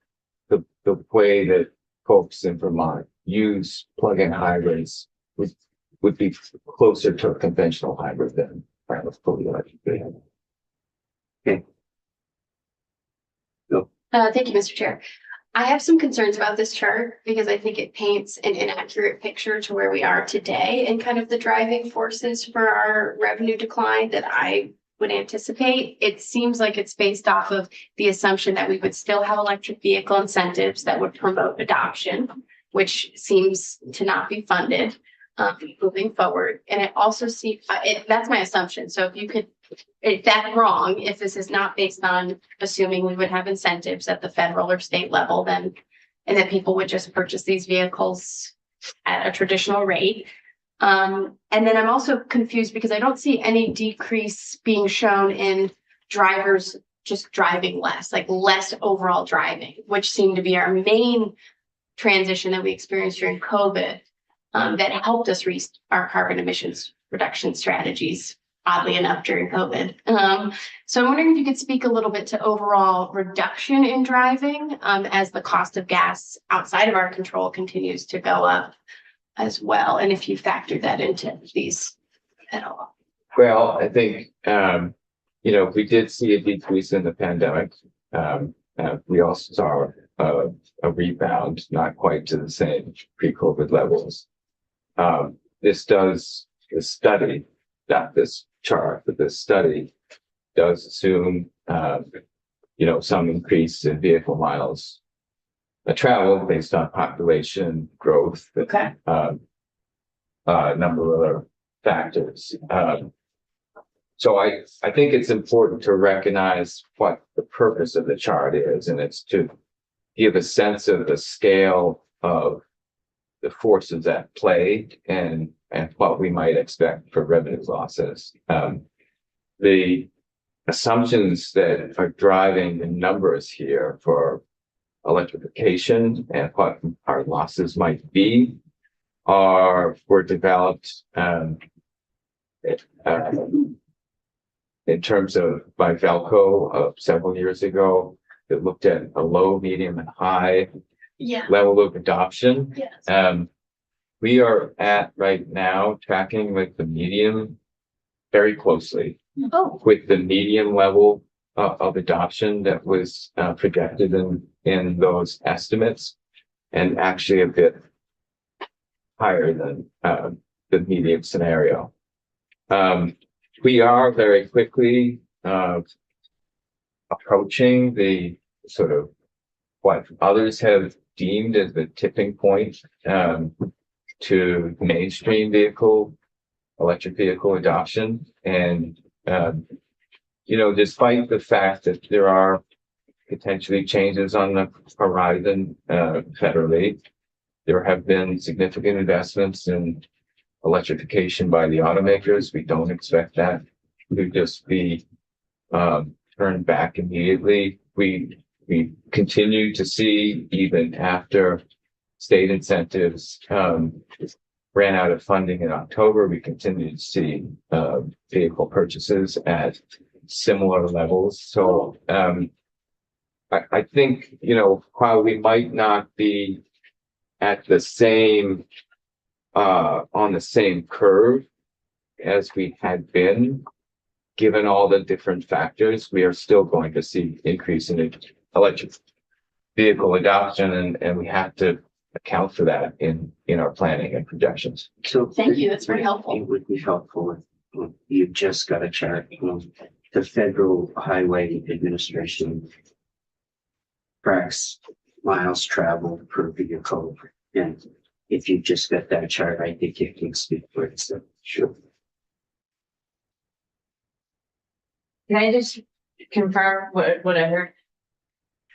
the way that folks in Vermont use plug-in hybrids would be closer to a conventional hybrid than perhaps fully electric vehicle. Thank you, Mr. Chair. I have some concerns about this chart because I think it paints an inaccurate picture to where we are today and kind of the driving forces for our revenue decline that I would anticipate. It seems like it's based off of the assumption that we would still have electric vehicle incentives that would promote adoption, which seems to not be funded moving forward. And it also seems, that's my assumption. So if you could, if that's wrong, if this is not based on assuming we would have incentives at the federal or state level, then, and that people would just purchase these vehicles at a traditional rate. And then I'm also confused because I don't see any decrease being shown in drivers just driving less, like less overall driving, which seemed to be our main transition that we experienced during COVID, that helped us reach our carbon emissions reduction strategies, oddly enough, during COVID. So I'm wondering if you could speak a little bit to overall reduction in driving as the cost of gas outside of our control continues to go up as well, and if you factored that into these at all. Well, I think, we did see a decrease in the pandemic. We also saw a rebound, not quite to the same pre-COVID levels. The study, not this chart, but this study does assume, some increase in vehicle miles traveled based on population growth. Okay. A number of other factors. So I think it's important to recognize what the purpose of the chart is, and it's to give a sense of the scale of the forces at play and what we might expect for revenue losses. The assumptions that are driving the numbers here for electrification and what our losses might be were developed in terms of by Velco several years ago that looked at a low, medium, and high level of adoption. Yes. We are at right now tracking with the medium very closely Oh, with the medium level of adoption that was projected in those estimates, and actually a bit higher than the medium scenario. We are very quickly approaching the sort of what others have deemed as the tipping point to mainstream electric vehicle adoption. And, despite the fact that there are potentially changes on the horizon federally, there have been significant investments in electrification by the automakers. We don't expect that to just be turned back immediately. We continue to see, even after state incentives ran out of funding in October, we continue to see vehicle purchases at similar levels. So I think, while we might not be at the same on the same curve as we had been, given all the different factors, we are still going to see increase in electric vehicle adoption, and we have to account for that in our planning and projections. So thank you. That's very helpful. It would be helpful if you've just got a chart. The Federal Highway Administration tracks miles traveled per vehicle, and if you just got that chart, I think it can speak for itself. Sure. Can I just confirm what I heard?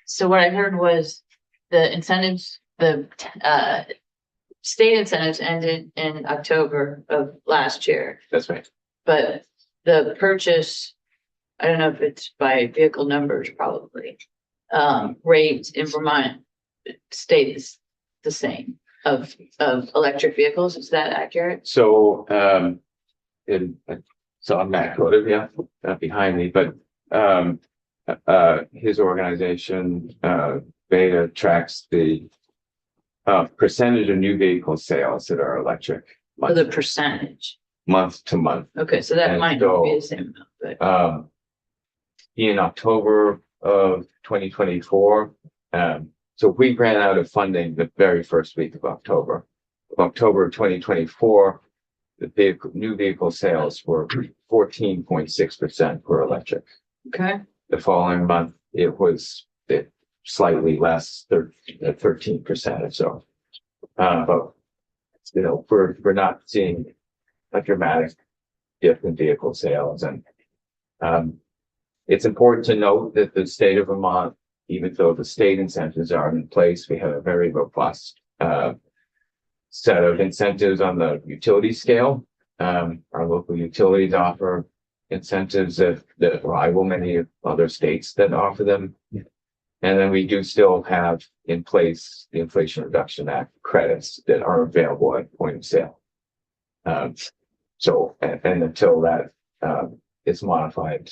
So what I heard was the incentives, the state incentives ended in October of last year, That's right. but the purchase, I don't know if it's by vehicle numbers, probably, rates in Vermont stays the same of electric vehicles. Is that accurate? So, so I'm Matt Coda, behind me, but his organization, Beta, tracks the percentage of new vehicle sales that are electric Or the percentage? month to month. Okay, so that And might not be the same amount, but In October of 2024, so we ran out of funding the very first week of October. October of 2024, the new vehicle sales were 14.6% for electric. Okay, The following month, it was slightly less, 13% or so. But we're not seeing a dramatic dip in vehicle sales, and it's important to note that the state of Vermont, even though the state incentives are in place, we have a very robust set of incentives on the utility scale. Our local utilities offer incentives that rival many other states that offer them. And then we do still have in place the Inflation Reduction Act credits that are available at point of sale. So until that is modified,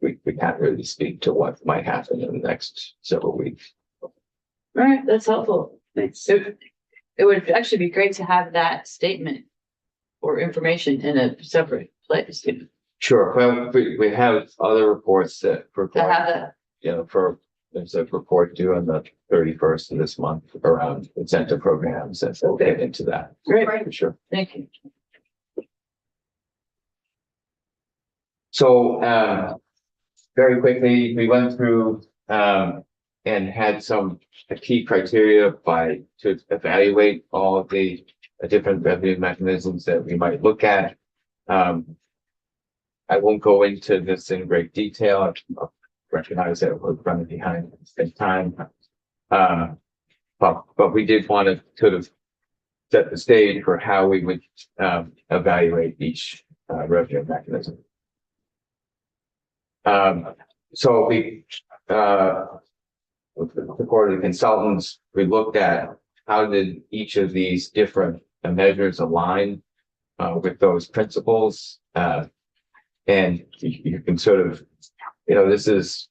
we can't really speak to what might happen in the next several weeks. all right, that's helpful. Thanks. It would actually be great to have that statement or information in a separate place. Sure. Well, we have other reports that To provide, have that, there's a report due on the 31st of this month around incentive programs, and we'll get into that. great, For sure. thank you. So, very quickly, we went through, and had some key criteria to evaluate all of the different revenue mechanisms that we might look at. I won't go into this in great detail. I recognize that we're running behind in time. But we did want to sort of set the stage for how we would evaluate each revenue mechanism. So we, with the quarterly consultants, we looked at how did each of these different measures align with those principles. And you can sort of, this is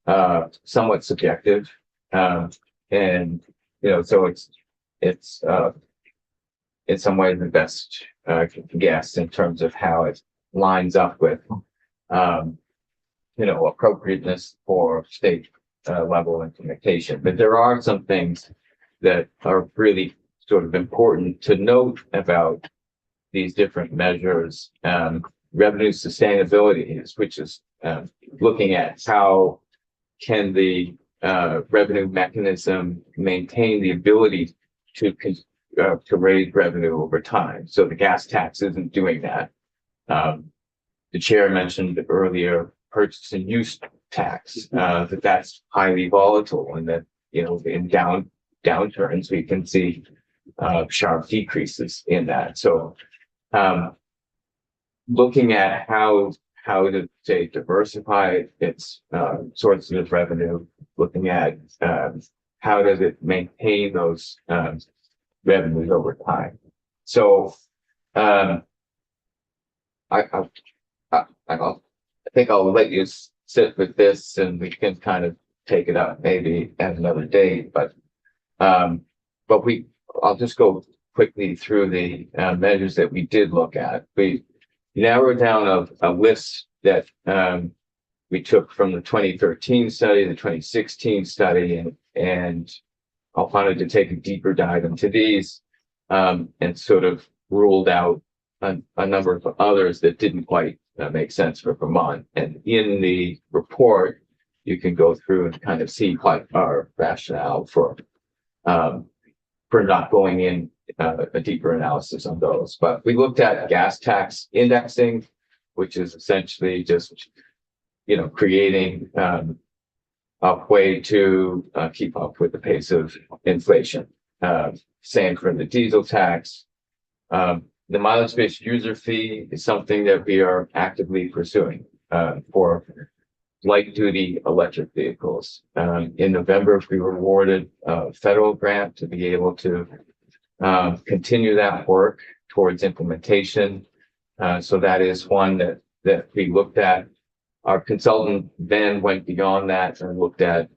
somewhat subjective. And, so it's in some ways the best guess in terms of how it lines up with, appropriateness for state level implementation. But there are some things that are really sort of important to note about these different measures. Revenue sustainability which is looking at how can the revenue mechanism maintain the ability to raise revenue over time. So the gas tax isn't doing that. The chair mentioned earlier purchase and use tax, that's highly volatile, and that in downturns we can see sharp decreases in that. So looking at how to say diversify its sources of revenue, looking at how does it maintain those revenues over time. So I think I'll let you sit with this, and we can kind of take it up maybe at another date. But I'll just go quickly through the measures that we did look at. We narrowed down a list that we took from the 2013 study, the 2016 study, and I wanted to take a deeper dive into these and sort of ruled out a number of others that didn't quite make sense for Vermont. And in the report, you can go through and kind of see what our rationale for not going in a deeper analysis on those. But we looked at gas tax indexing, which is essentially just, creating a way to keep up with the pace of inflation. Same for the diesel tax. The mileage-based user fee is something that we are actively pursuing for light-duty electric vehicles. In November, we were awarded a federal grant to be able to continue that work towards implementation. So that is one that we looked at. Our consultant then went beyond that and looked at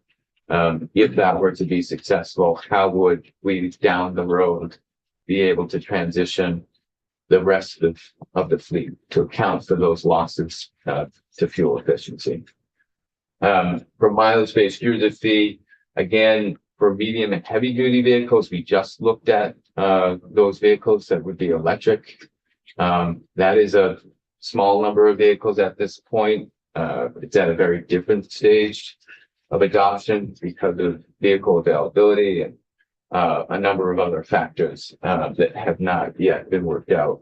if that were to be successful, how would we down the road be able to transition the rest of the fleet to account for those losses to fuel efficiency. For mileage-based user fee, again, for medium and heavy duty vehicles, we just looked at those vehicles that would be electric. That is a small number of vehicles at this point. It's at a very different stage of adoption because of vehicle availability and a number of other factors that have not yet been worked out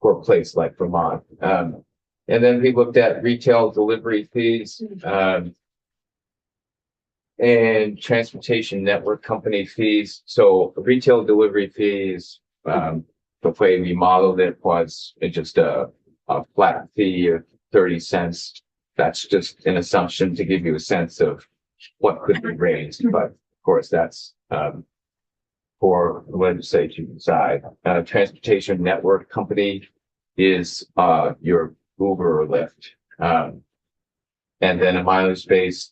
for a place like Vermont. And then we looked at retail delivery fees and transportation network company fees. So retail delivery fees, the way we modeled it was just a flat fee of 30 cents. That's just an assumption to give you a sense of what could be raised, but of course that's for the legislature to decide. Transportation network company is your Uber or Lyft. And then a mileage-based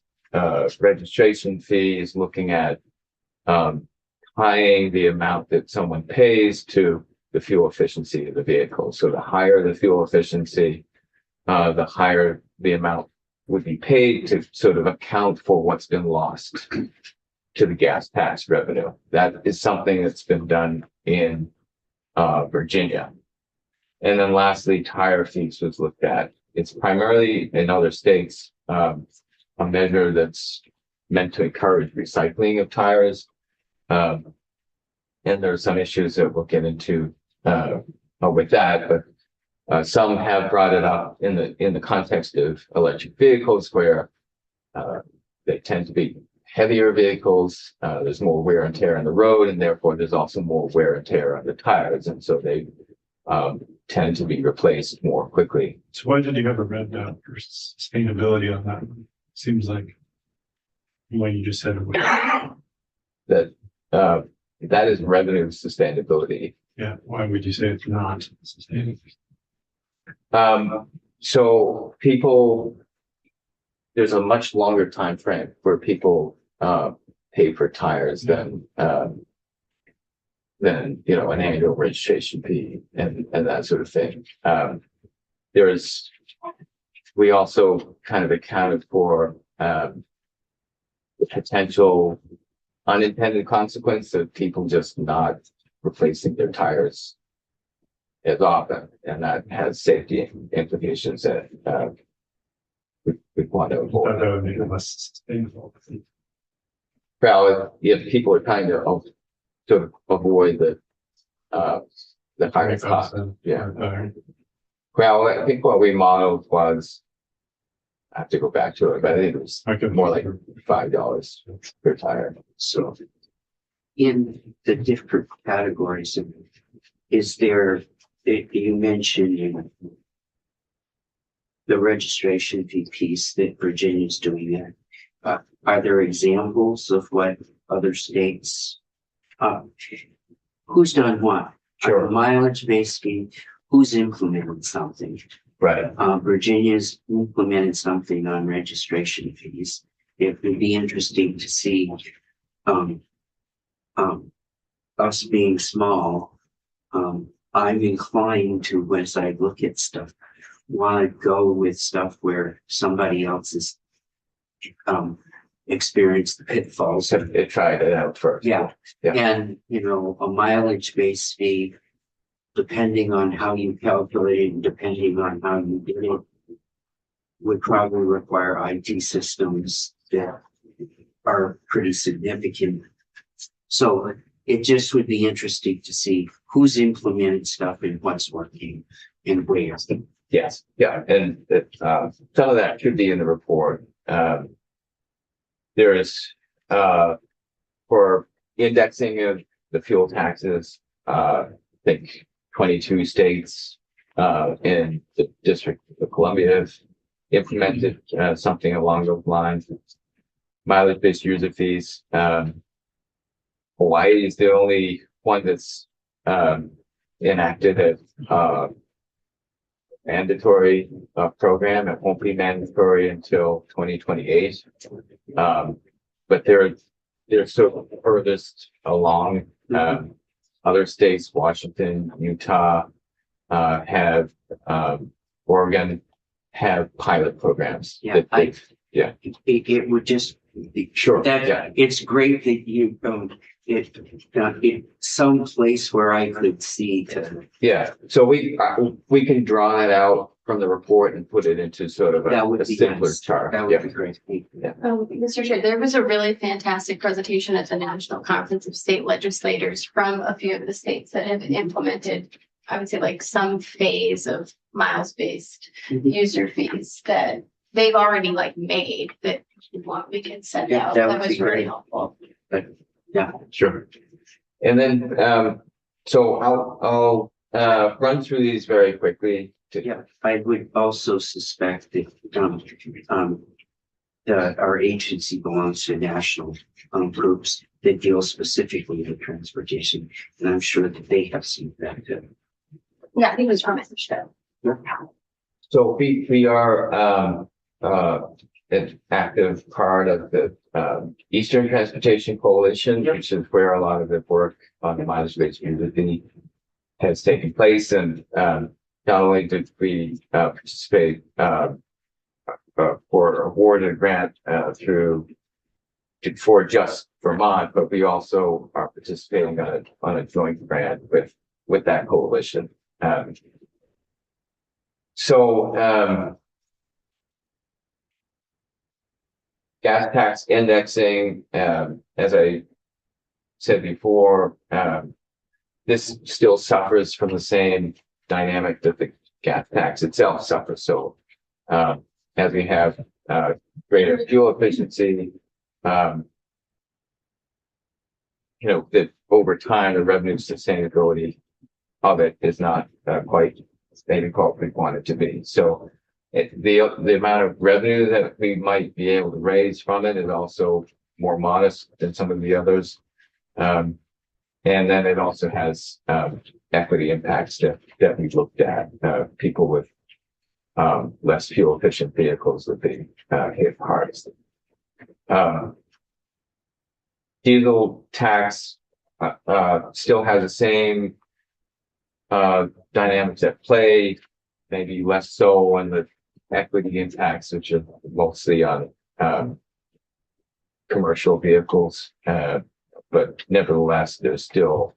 registration fee is looking at tying the amount that someone pays to the fuel efficiency of the vehicle. So the higher the fuel efficiency, the higher the amount would be paid to sort of account for what's been lost to the gas tax revenue. That is something that's been done in Virginia. And then lastly, tire fees was looked at. It's primarily in other states, a measure that's meant to encourage recycling of tires. And there are some issues that we'll get into with that, but some have brought it up in the context of electric vehicles where they tend to be heavier vehicles. There's more wear and tear on the road, and therefore there's also more wear and tear on the tires, and so they tend to be replaced more quickly. So why did you have a red dot for sustainability on that? Seems like when you just said it was. That is revenue sustainability. Yeah, why would you say it's not sustainable? So there's a much longer time frame where people pay for tires than an annual registration fee and that sort of thing. We also kind of accounted for the potential unintended consequence of people just not replacing their tires as often, and that has safety implications that we want to avoid. That would make it less sustainable. Well, if people are trying to sort of avoid the higher cost, yeah. Well, I think what we modeled was, I have to go back to it, but I think it was more like $5 per tire. So in the different categories, is there, you mentioned the registration fee piece that Virginia's doing that. Are there examples of what other states, who's done what? Sure. Mileage-based fee, who's implemented something? Right. Virginia's implemented something on registration fees. It would be interesting to see, us being small. I'm inclined to, as I look at stuff, want to go with stuff where somebody else has experienced the pitfalls. So it tried it out first. Yeah. Yeah. And, a mileage-based fee, depending on how you calculate it, and depending on how you did it, would probably require IT systems that are pretty significant. So it just would be interesting to see who's implemented stuff and what's working and where. Yes. Yeah. And some of that should be in the report. There is for indexing of the fuel taxes, I think 22 states in the District of Columbia have implemented something along those lines. Mileage-based user fees. Hawaii is the only one that's enacted a mandatory program. It won't be mandatory until 2028. But they're sort of furthest along. Other states, Washington, Utah, have Oregon have pilot programs. Yeah, It Sure, That, yeah. it's great that you, it, some place where I could see to, Yeah, so we can draw that out from the report and put it into sort of that would a be simpler nice. chart. That Yeah. would be great. Mr. Chair, there was a really fantastic presentation at the National Conference of State Legislators from a few of the states that have implemented, I would say like some phase of miles-based user fees that they've already like made that we can send Yeah, out. that That would was be really great. helpful. Sure. And then, so I'll run through these very quickly. Yeah, I would also suspect that, our agency belongs to national, groups that deal specifically with transportation. And I'm sure that they have seen that too. Yeah, I think it was from Mr. Show. So we are an active part of the Eastern Transportation Coalition, which is where a lot of the work on the mileage-based user fee has taken place. And not only did we participate for awarded a grant for Just Vermont, but we also are participating on a joint grant with that coalition. Gas tax indexing, as I said before, this still suffers from the same dynamic that the gas tax itself suffers. So, as we have greater fuel efficiency, that over time the revenue sustainability of it is not quite maybe what we want it to be. So the amount of revenue that we might be able to raise from it is also more modest than some of the others. And then it also has equity impacts that we looked at. People with less fuel efficient vehicles would be hit hardest. Diesel tax still has the same dynamics at play, maybe less so on the equity impacts, which are mostly on commercial vehicles, but nevertheless, there's still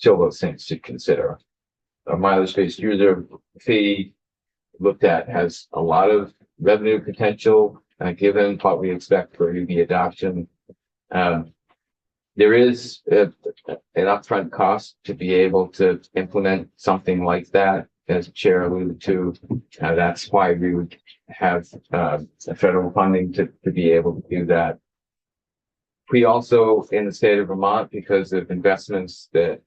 those things to consider. A mileage-based user fee looked at has a lot of revenue potential, given what we expect for EV adoption. There is an upfront cost to be able to implement something like that, as the Chair alluded to. That's why we would have federal funding to be able to do that. We also, in the state of Vermont, because of investments that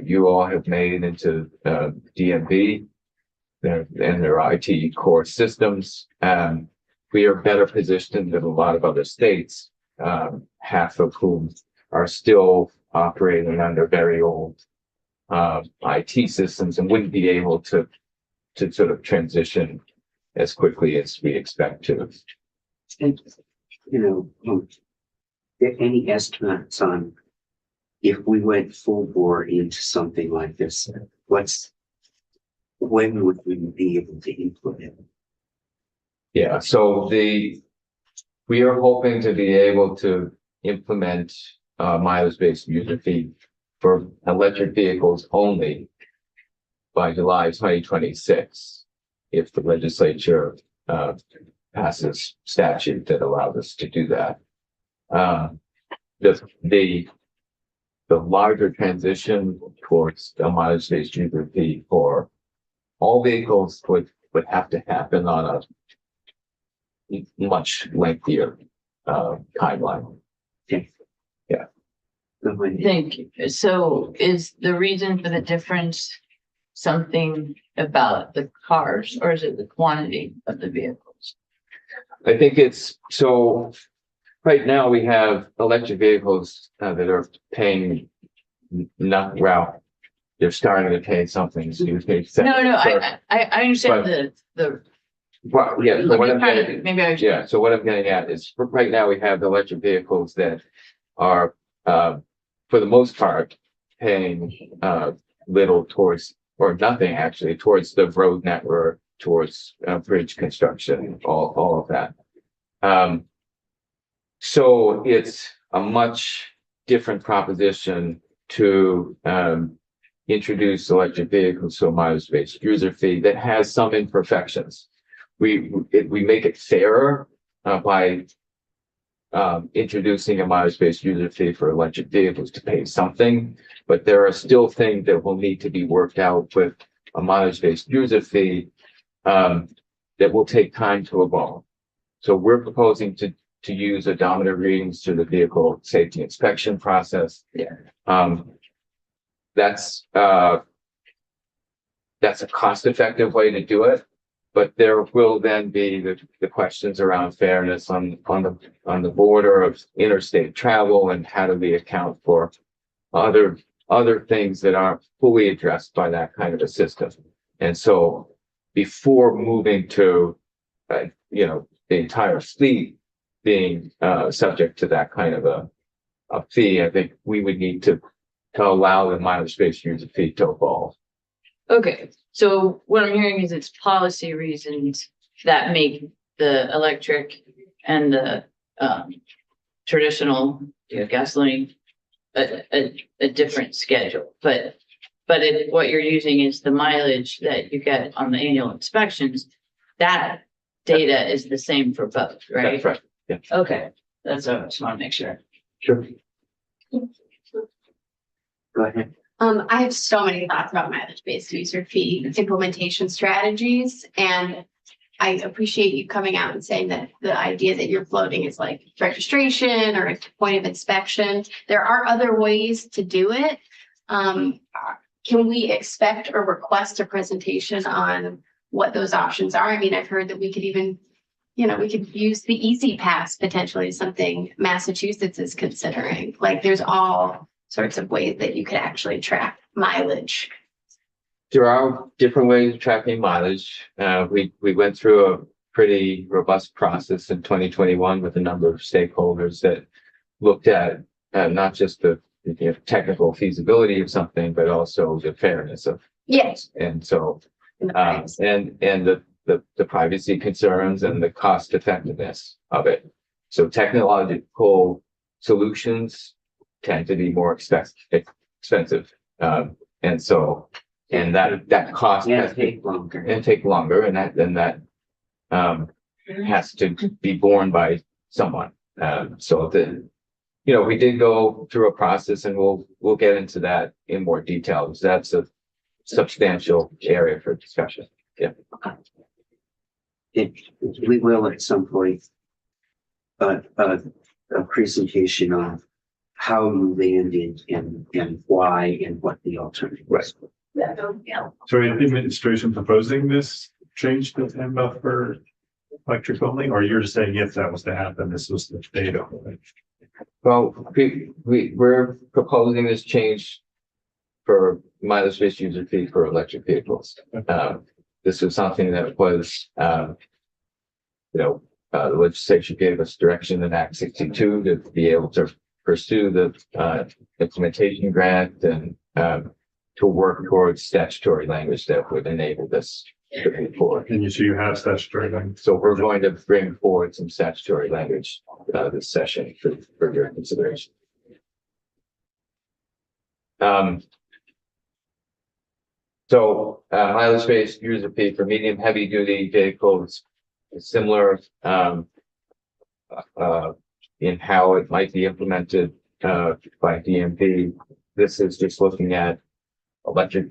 you all have made into DMV and their IT core systems, we are better positioned than a lot of other states, half of whom are still operating under very old IT systems and wouldn't be able to sort of transition as quickly as we expect to. And, any estimates on if we went full bore into something like this, when would we be able to implement? Yeah, so we are hoping to be able to implement mileage-based user fee for electric vehicles only by July 2026, if the legislature passes statute that allows us to do that. The larger transition towards a mileage-based user fee for all vehicles would have to happen on a much lengthier timeline. Thank you. So is the reason for the difference something about the cars, or is it the quantity of the vehicles? I think it's so. Right now, we have electric vehicles that are paying they're starting to pay something. So No, I understand the. Well, yeah. So what I'm getting, Maybe I. yeah. So what I'm getting at is right now we have the electric vehicles that are, for the most part, paying little towards or nothing actually towards the road network, towards bridge construction, all of that. So it's a much different proposition to introduce electric vehicles to a mileage-based user fee that has some imperfections. We make it fairer by introducing a mileage-based user fee for electric vehicles to pay something, but there are still things that will need to be worked out with a mileage-based user fee that will take time to evolve. So we're proposing to use odometer readings through the vehicle safety inspection process. Yeah. That's a cost-effective way to do it, but there will then be the questions around fairness on the border of interstate travel, and how do we account for other things that aren't fully addressed by that kind of a system. And so before moving to the entire fleet being subject to that kind of a fee, I think we would need to allow the mileage-based user fee to evolve. Okay, so what I'm hearing is it's policy reasons that make the electric and the traditional gasoline a different schedule, but what you're using is the mileage that you get on the annual inspections. That data is the same for both, right? That's right. Yeah. Okay, that's what I just want to make sure. Sure. Go ahead. I have so many thoughts about mileage-based user fee implementation strategies, and I appreciate you coming out and saying that the idea that you're floating is like registration or a point of inspection. There are other ways to do it. Can we expect or request a presentation on what those options are? I mean, I've heard that we could even, we could use the Easy Pass potentially, something Massachusetts is considering. Like, there's all sorts of ways that you could actually track mileage. There are different ways of tracking mileage. We went through a pretty robust process in 2021 with a number of stakeholders that looked at not just the technical feasibility of something, but also the fairness of. Yes. And so, Right. and the privacy concerns and the cost effectiveness of it. So technological solutions tend to be more expensive. And that cost Yeah, has to take longer. and take longer, and that has to be borne by someone. We did go through a process, and we'll get into that in more detail, because that's a substantial area for discussion. Yeah. We will at some point, but a presentation on how you landed and why and what the alternative is. Yeah. So is the administration proposing this change to IMBA for electric only, or you're just saying if that was to happen, this was the data? Well, we're proposing this change for mileage-based user fee for electric vehicles. This was something that was, the legislature gave us direction in Act 62 to be able to pursue the implementation grant and to work towards statutory language that would enable this to move forward. And so you have statutory language. So we're going to bring forward some statutory language this session for your consideration. Mileage-based user fee for medium heavy duty vehicles is similar in how it might be implemented by DMV. This is just looking at electric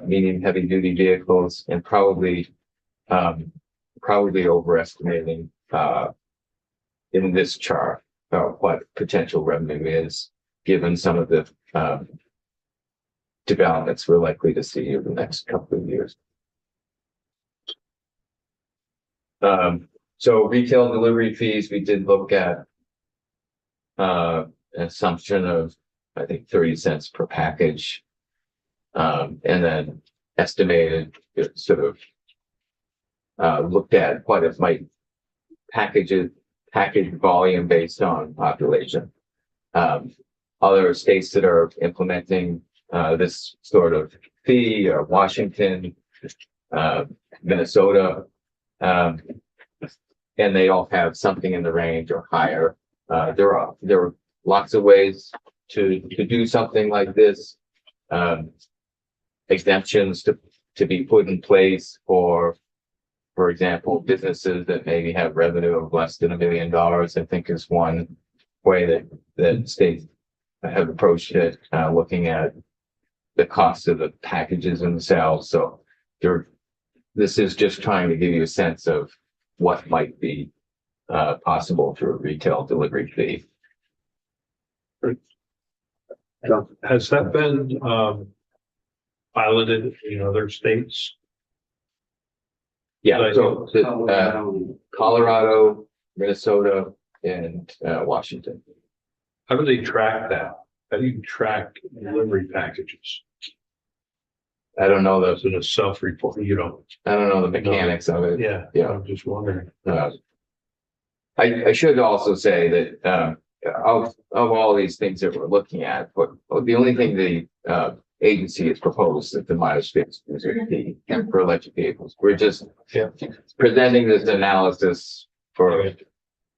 medium heavy duty vehicles, and probably overestimating in this chart what potential revenue is, given some of the developments we're likely to see over the next couple of years. So retail delivery fees, we did look at an assumption of, I think, 30 cents per package, and then estimated sort of looked at what it might package volume based on population. Other states that are implementing this sort of fee are Washington, Minnesota, and they all have something in the range or higher There are lots of ways to do something like this. Exemptions to be put in place for example, businesses that maybe have revenue of less than $1 million, I think is one way that states have approached it, looking at the cost of the packages themselves. So this is just trying to give you a sense of what might be possible through a retail delivery fee. Has that been, piloted in other states? Yeah, so Colorado, Minnesota, and Washington. How do they track that? How do you track delivery packages? I don't know That's in a self-report, you know? I don't know the mechanics of it. Yeah, Yeah. I'm just wondering. I should also say that of all these things that we're looking at, but the only thing the agency has proposed that the mileage space user fee for electric vehicles. We're just presenting this analysis for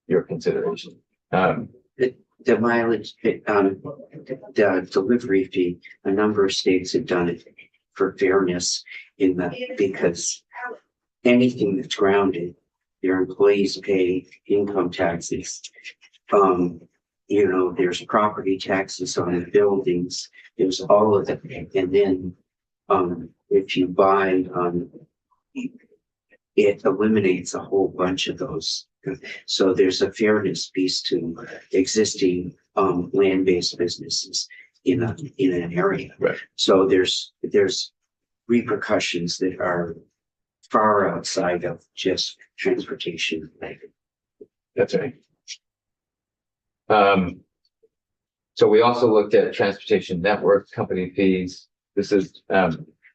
your consideration. The mileage, the delivery fee, a number of states have done it for fairness in that, because anything that's grounded, their employees pay income taxes. There's property taxes on the buildings, there's all of that. And then, if you buy, it eliminates a whole bunch of those. So there's a fairness piece to existing, land-based businesses in an area. Right. So there's repercussions that are far outside of just transportation. That's right. So we also looked at transportation network company fees. This is,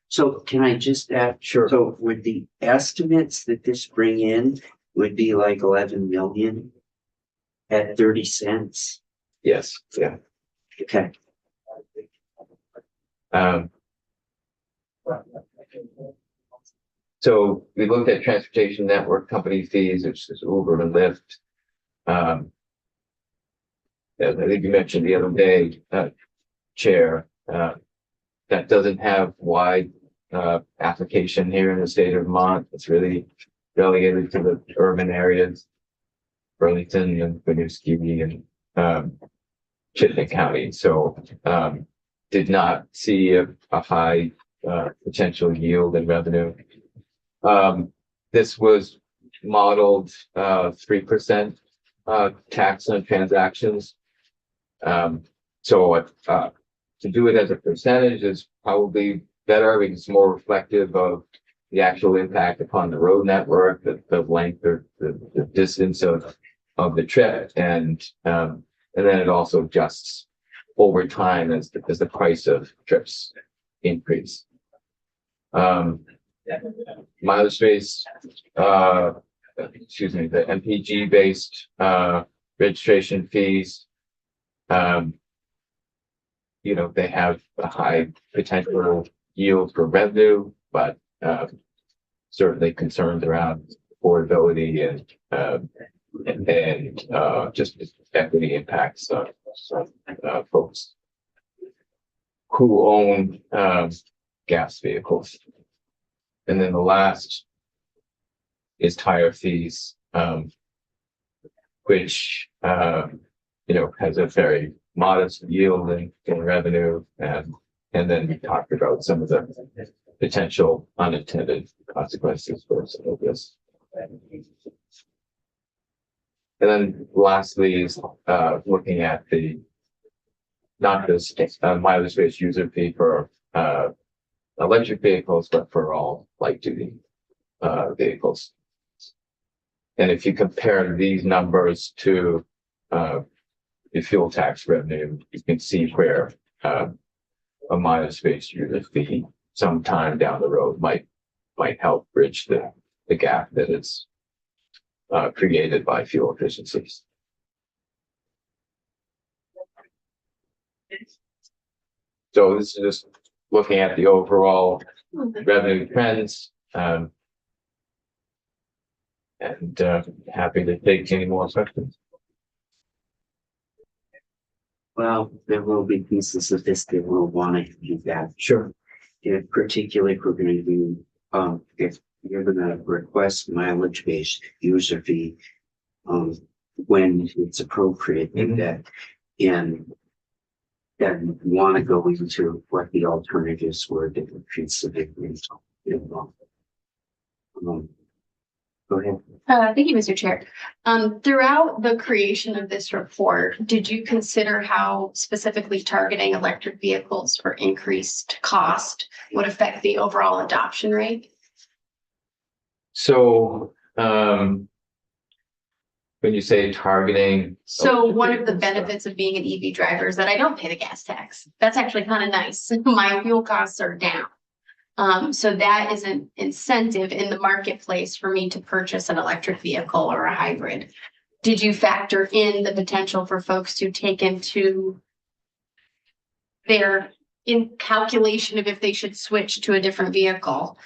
So can I just add? Sure. So would the estimates that this bring in would be like 11 million at 30 cents? yes, yeah. Okay. So we looked at transportation network company fees, which is Uber and Lyft. I think you mentioned the other day, Chair, that doesn't have wide application here in the state of Vermont. It's really relegated to the urban areas, Burlington and Winooski and Chittenden County. So did not see a high potential yield and revenue. This was modeled 3% tax on transactions. So to do it as a percentage is probably better because it's more reflective of the actual impact upon the road network, the length or the distance of the trip, and then it also adjusts over time as the price of trips increase. Mileage based, the MPG based registration fees. They have a high potential yield for revenue, but certainly concerns around affordability and just equity impacts on folks who own gas vehicles. And then the last is tire fees, which has a very modest yield in revenue, and then we talked about some of the potential unintended consequences for some of this. And then lastly is looking at not just mileage-based user fee for electric vehicles, but for all light-duty vehicles. And if you compare these numbers to the fuel tax revenue, you can see where a mileage-based user fee sometime down the road might help bridge the gap that is created by fuel efficiencies. So this is just looking at the overall revenue trends, and happy to take any more questions. Well, there will be pieces of this that will want to do that. Sure. In particular, if we're gonna do, if you're gonna request mileage-based user fee, when it's appropriate in that, and want to go into what the alternatives were that would consider involved. Go ahead. Thank you, Mr. Chair. Throughout the creation of this report, did you consider how specifically targeting electric vehicles for increased cost would affect the overall adoption rate? So, when you say targeting. So one of the benefits of being an EV driver is that I don't pay the gas tax. That's actually kind of nice. My fuel costs are down. So that is an incentive in the marketplace for me to purchase an electric vehicle or a hybrid. Did you factor in the potential for folks to take into their calculation of if they should switch to a different vehicle,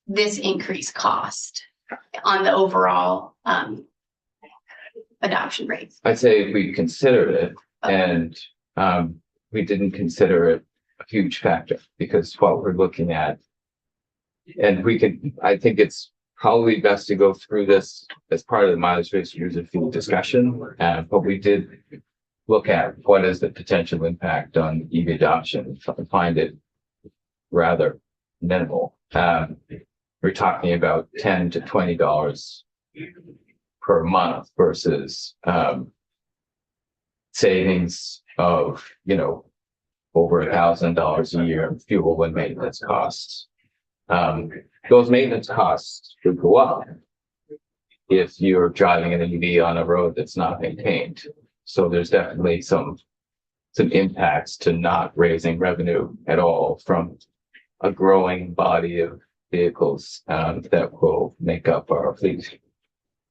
this increased cost on the overall adoption rate? I'd say we considered it and we didn't consider it a huge factor because what we're looking at, and I think it's probably best to go through this as part of the mileage-based user fee discussion. But we did look at what is the potential impact on EV adoption and find it rather minimal. We're talking about $10 to $20 per month versus savings of, over $1,000 a year in fuel and maintenance costs. Those maintenance costs would go up if you're driving an EV on a road that's not maintained. So there's definitely some impacts to not raising revenue at all from a growing body of vehicles that will make up our fleet.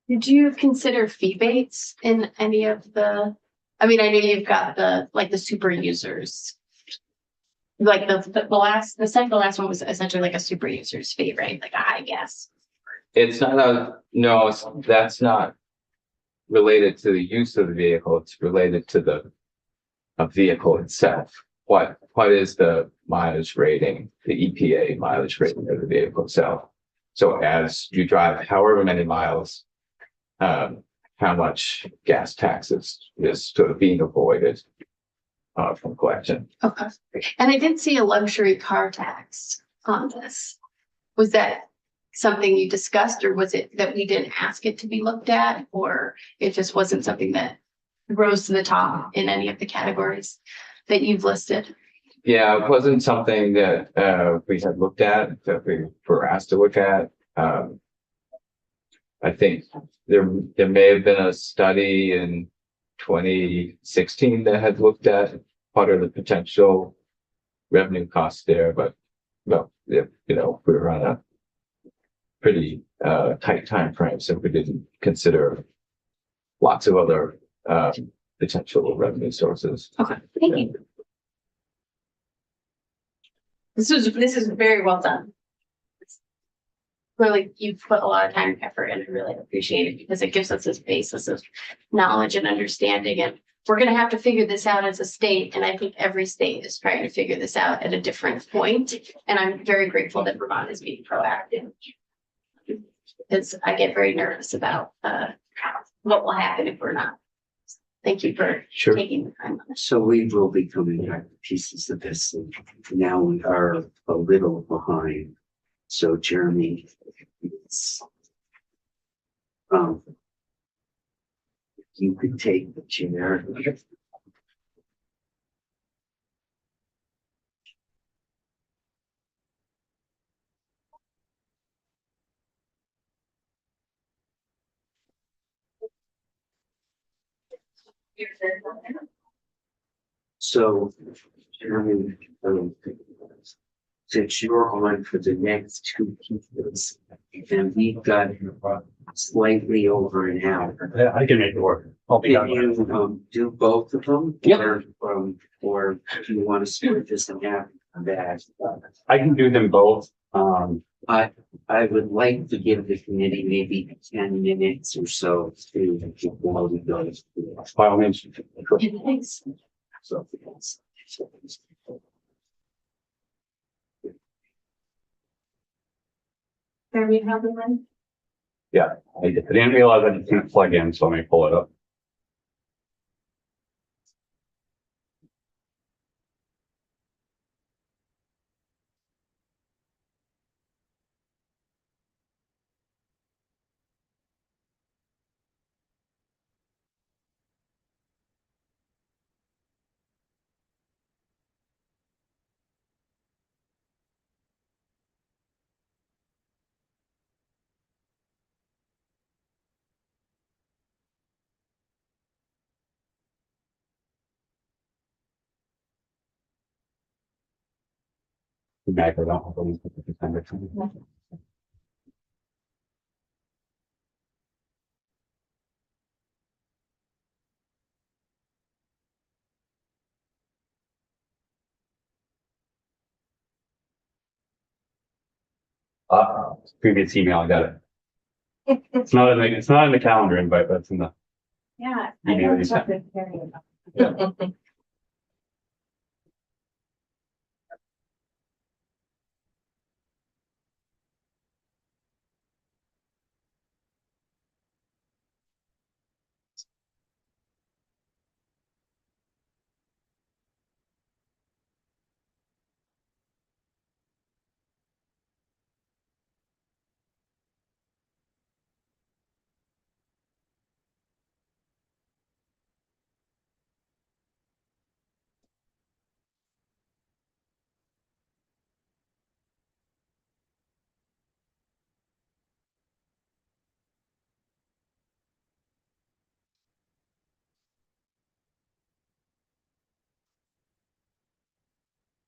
Did you consider fee baits in any of the, I know you've got the super users. Like the second to last one was essentially like a super user's fee, right? Like a high gas. It's not that's not related to the use of the vehicle. It's related to the vehicle itself. What is the mileage rating, the EPA mileage rating of the vehicle itself? So as you drive however many miles, how much gas taxes is sort of being avoided from collection. Okay. And I did see a luxury car tax on this. Was that something you discussed, or was it that we didn't ask it to be looked at, or it just wasn't something that rose to the top in any of the categories that you've listed? Yeah, it wasn't something that we had looked at, that we were asked to look at. I think there may have been a study in 2016 that had looked at what are the potential revenue costs there, but we were on a pretty tight time frame, so we didn't consider lots of other potential revenue sources. Okay, thank you. This is very well done. Clearly, you've put a lot of time and effort, and I really appreciate it because it gives us this basis of knowledge and understanding. And we're going to have to figure this out as a state. And I think every state is trying to figure this out at a different point. And I'm very grateful that Vermont is being proactive. Because I get very nervous about what will happen if we're not. Thank you for taking the time. So we will be coming back to pieces of this, and now we are a little behind. So Jeremy, you could take the chair. So Jeremy, since you're on for the next two pieces, and we've got slightly over an hour. Yeah, I can make it work. I'll be Can done. you do both of them? Yeah. Or do you want to split this in half? That I can do them both. I would like to give the committee maybe 10 minutes or so to before we go. By all means. Thanks. So. There you have the one. I didn't realize I didn't plug in, so let me pull it up. Back, I don't have a link to send it to me. Previous email, I got it. It's not in the calendar invite, but it's in the. Yeah. I know it's it's- something very about.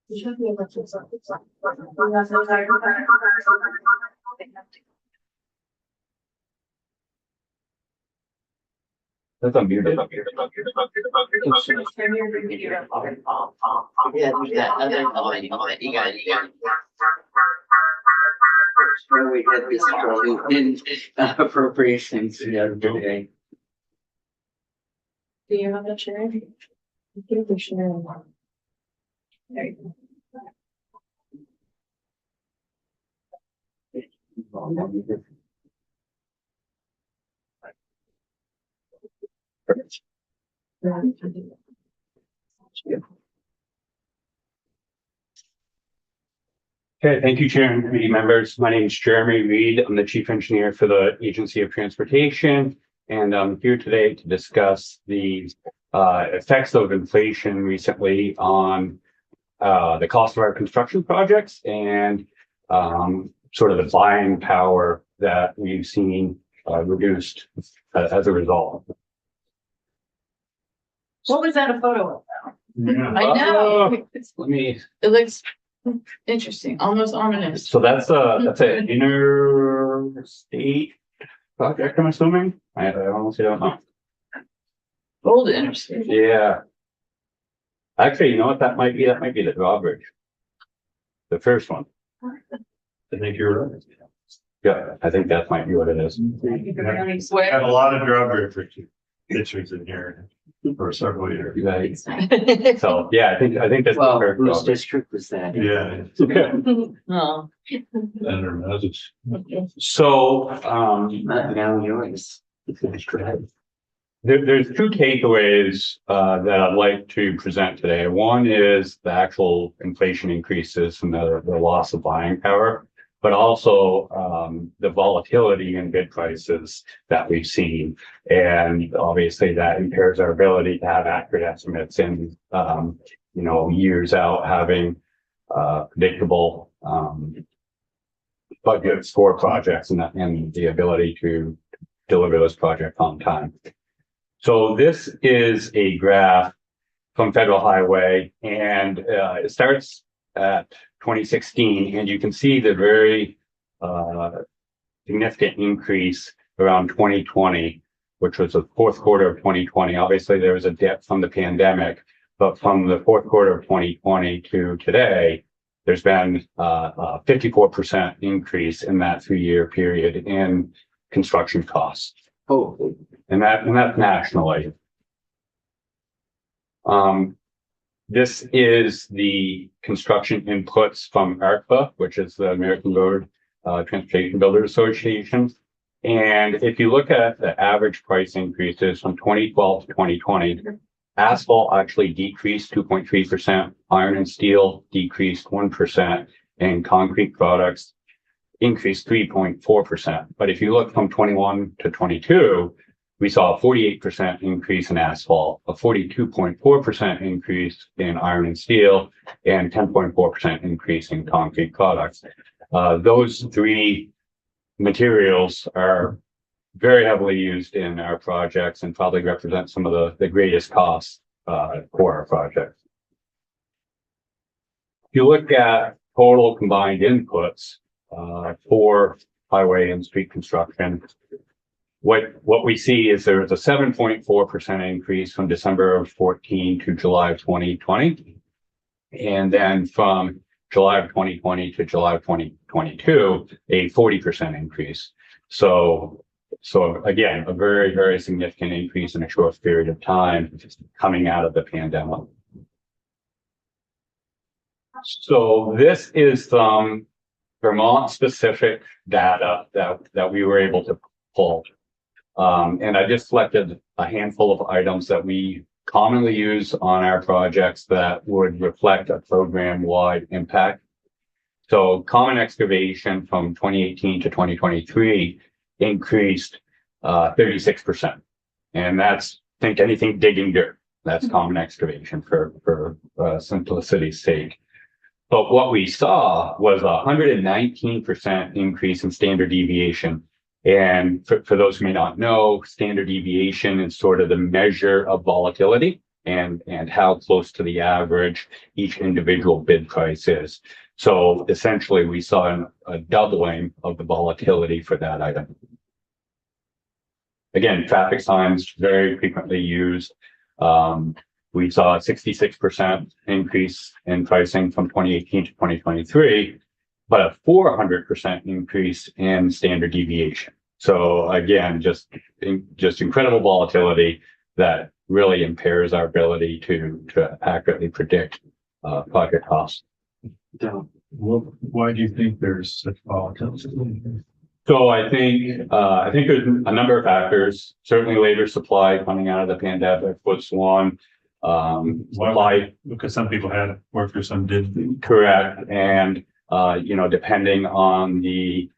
You should be able to. That's unmuted. Yeah, there's that other line, you got. Where we had this trouble in appropriations the other day. Do you have a chair? I think we should. There you go. Okay, thank you, Chair and committee members. My name is Jeremy Reed. I'm the Chief Engineer for the Agency of Transportation. And I'm here today to discuss the effects of inflation recently on the cost of our construction projects and sort of the buying power that we've seen reduced as a result. What was that a photo of? Yeah. I know. Let me, It looks interesting, almost ominous. so that's an interstate project, I'm assuming. I honestly don't know. Old interstate. Yeah. Actually, you know what that might be? That might be the drawbridge. The first one. I think you're right. Yeah, I think that might be what it is. We have a lot of drawbridge pictures in here for several years. Right. So, yeah, I think that's the Well, first whose drawbridge. district was that? Yeah. Oh, And her message. So, Now yours. there's two takeaways that I'd like to present today. One is the actual inflation increases and the loss of buying power, but also the volatility in bid prices that we've seen. And obviously that impairs our ability to have accurate estimates and, years out having predictable budgets for projects and the ability to deliver those projects on time. So this is a graph from Federal Highway, and it starts at 2016, and you can see the very significant increase around 2020, which was the fourth quarter of 2020. Obviously, there was a dip from the pandemic, but from the fourth quarter of 2020 to today, there's been a 54% increase in that 3-year period in construction costs. Oh, And that's nationally. This is the construction inputs from ARPA, which is the American Road Transportation Builders Association. And if you look at the average price increases from 2012 to 2020, asphalt actually decreased 2.3%, iron and steel decreased 1%, and concrete products increased 3.4%. But if you look from 21 to 22, we saw a 48% increase in asphalt, a 42.4% increase in iron and steel, and 10.4% increase in concrete products. Those three materials are very heavily used in our projects and probably represent some of the greatest costs for our projects. If you look at total combined inputs for highway and street construction, what we see is there was a 7.4% increase from December of 14 to July of 2020. And then from July of 2020 to July of 2022, a 40% increase. So again, a very, very significant increase in a short period of time coming out of the pandemic. So this is some Vermont specific data that we were able to pull. And I just selected a handful of items that we commonly use on our projects that would reflect a program-wide impact. So common excavation from 2018 to 2023 increased 36%. And that's, think anything digging dirt. That's common excavation for simplicity's sake. But what we saw was a 119% increase in standard deviation. And for those who may not know, standard deviation is sort of the measure of volatility and how close to the average each individual bid price is. So essentially, we saw a doubling of the volatility for that item. Again, traffic signs very frequently used. We saw a 66% increase in pricing from 2018 to 2023, but a 400% increase in standard deviation. So again, just incredible volatility that really impairs our ability to accurately predict project costs. Why do you think there's such volatility? So I think there's a number of factors. Certainly, labor supply coming out of the pandemic was one. Supply, because some people had workers, some didn't. Correct, and depending on the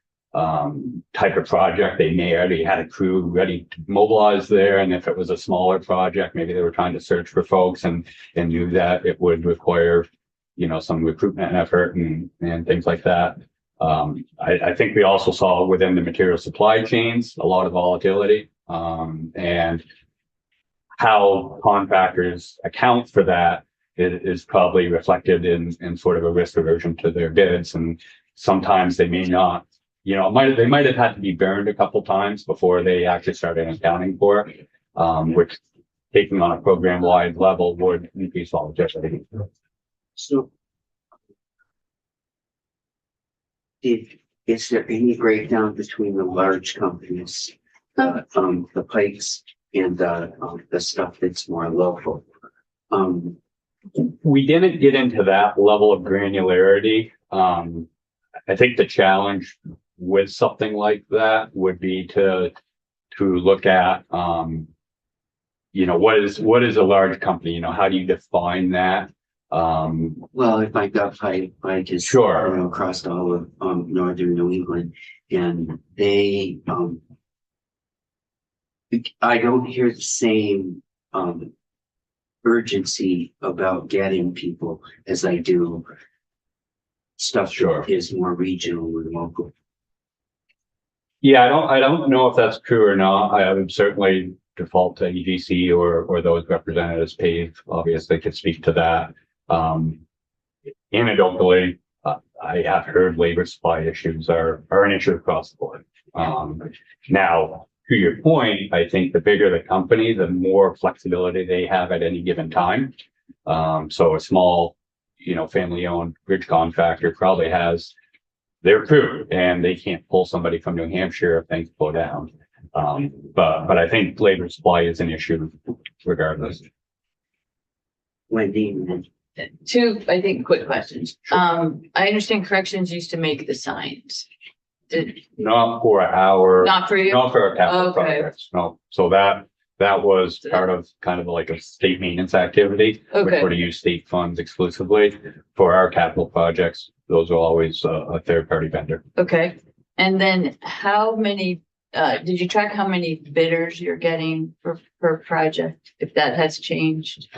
type of project, they may already had a crew ready to mobilize there, and if it was a smaller project, maybe they were trying to search for folks and knew that it would require some recruitment effort and things like that. I think we also saw within the material supply chains a lot of volatility, and how contractors account for that is probably reflected in sort of a risk aversion to their bids. And sometimes they may not, they might have had to be burned a couple times before they actually started accounting for it, which taking on a program wide level would increase volatility. So is there any breakdown between the large companies, the Pikes and the stuff that's more local? We didn't get into that level of granularity. I think the challenge with something like that would be to look at, what is a large company? How do you define that? Well, if I got Pike is Sure. Across all of northern New England, and they I don't hear the same urgency about getting people as I do stuff Sure. that is more regional and local. Yeah, I don't know if that's true or not. I would certainly default to EDC or those represented as PAVE. Obviously, could speak to that. Anecdotally, I have heard labor supply issues are an issue across the board. Now, to your point, I think the bigger the company, the more flexibility they have at any given time. So a small, family-owned bridge contractor probably has their crew, and they can't pull somebody from New Hampshire if things slow down. But I think labor supply is an issue regardless. Wendy, two, I think, quick questions. I understand corrections used to make the signs. Did, Not for our, not for you? not for our capital Okay. projects, no. So that was part of kind of like a state maintenance activity. Which Okay. were to use state funds exclusively. For our capital projects, those are always a third party vendor. Okay, and then how many, did you track how many bidders you're getting per project, if that has changed?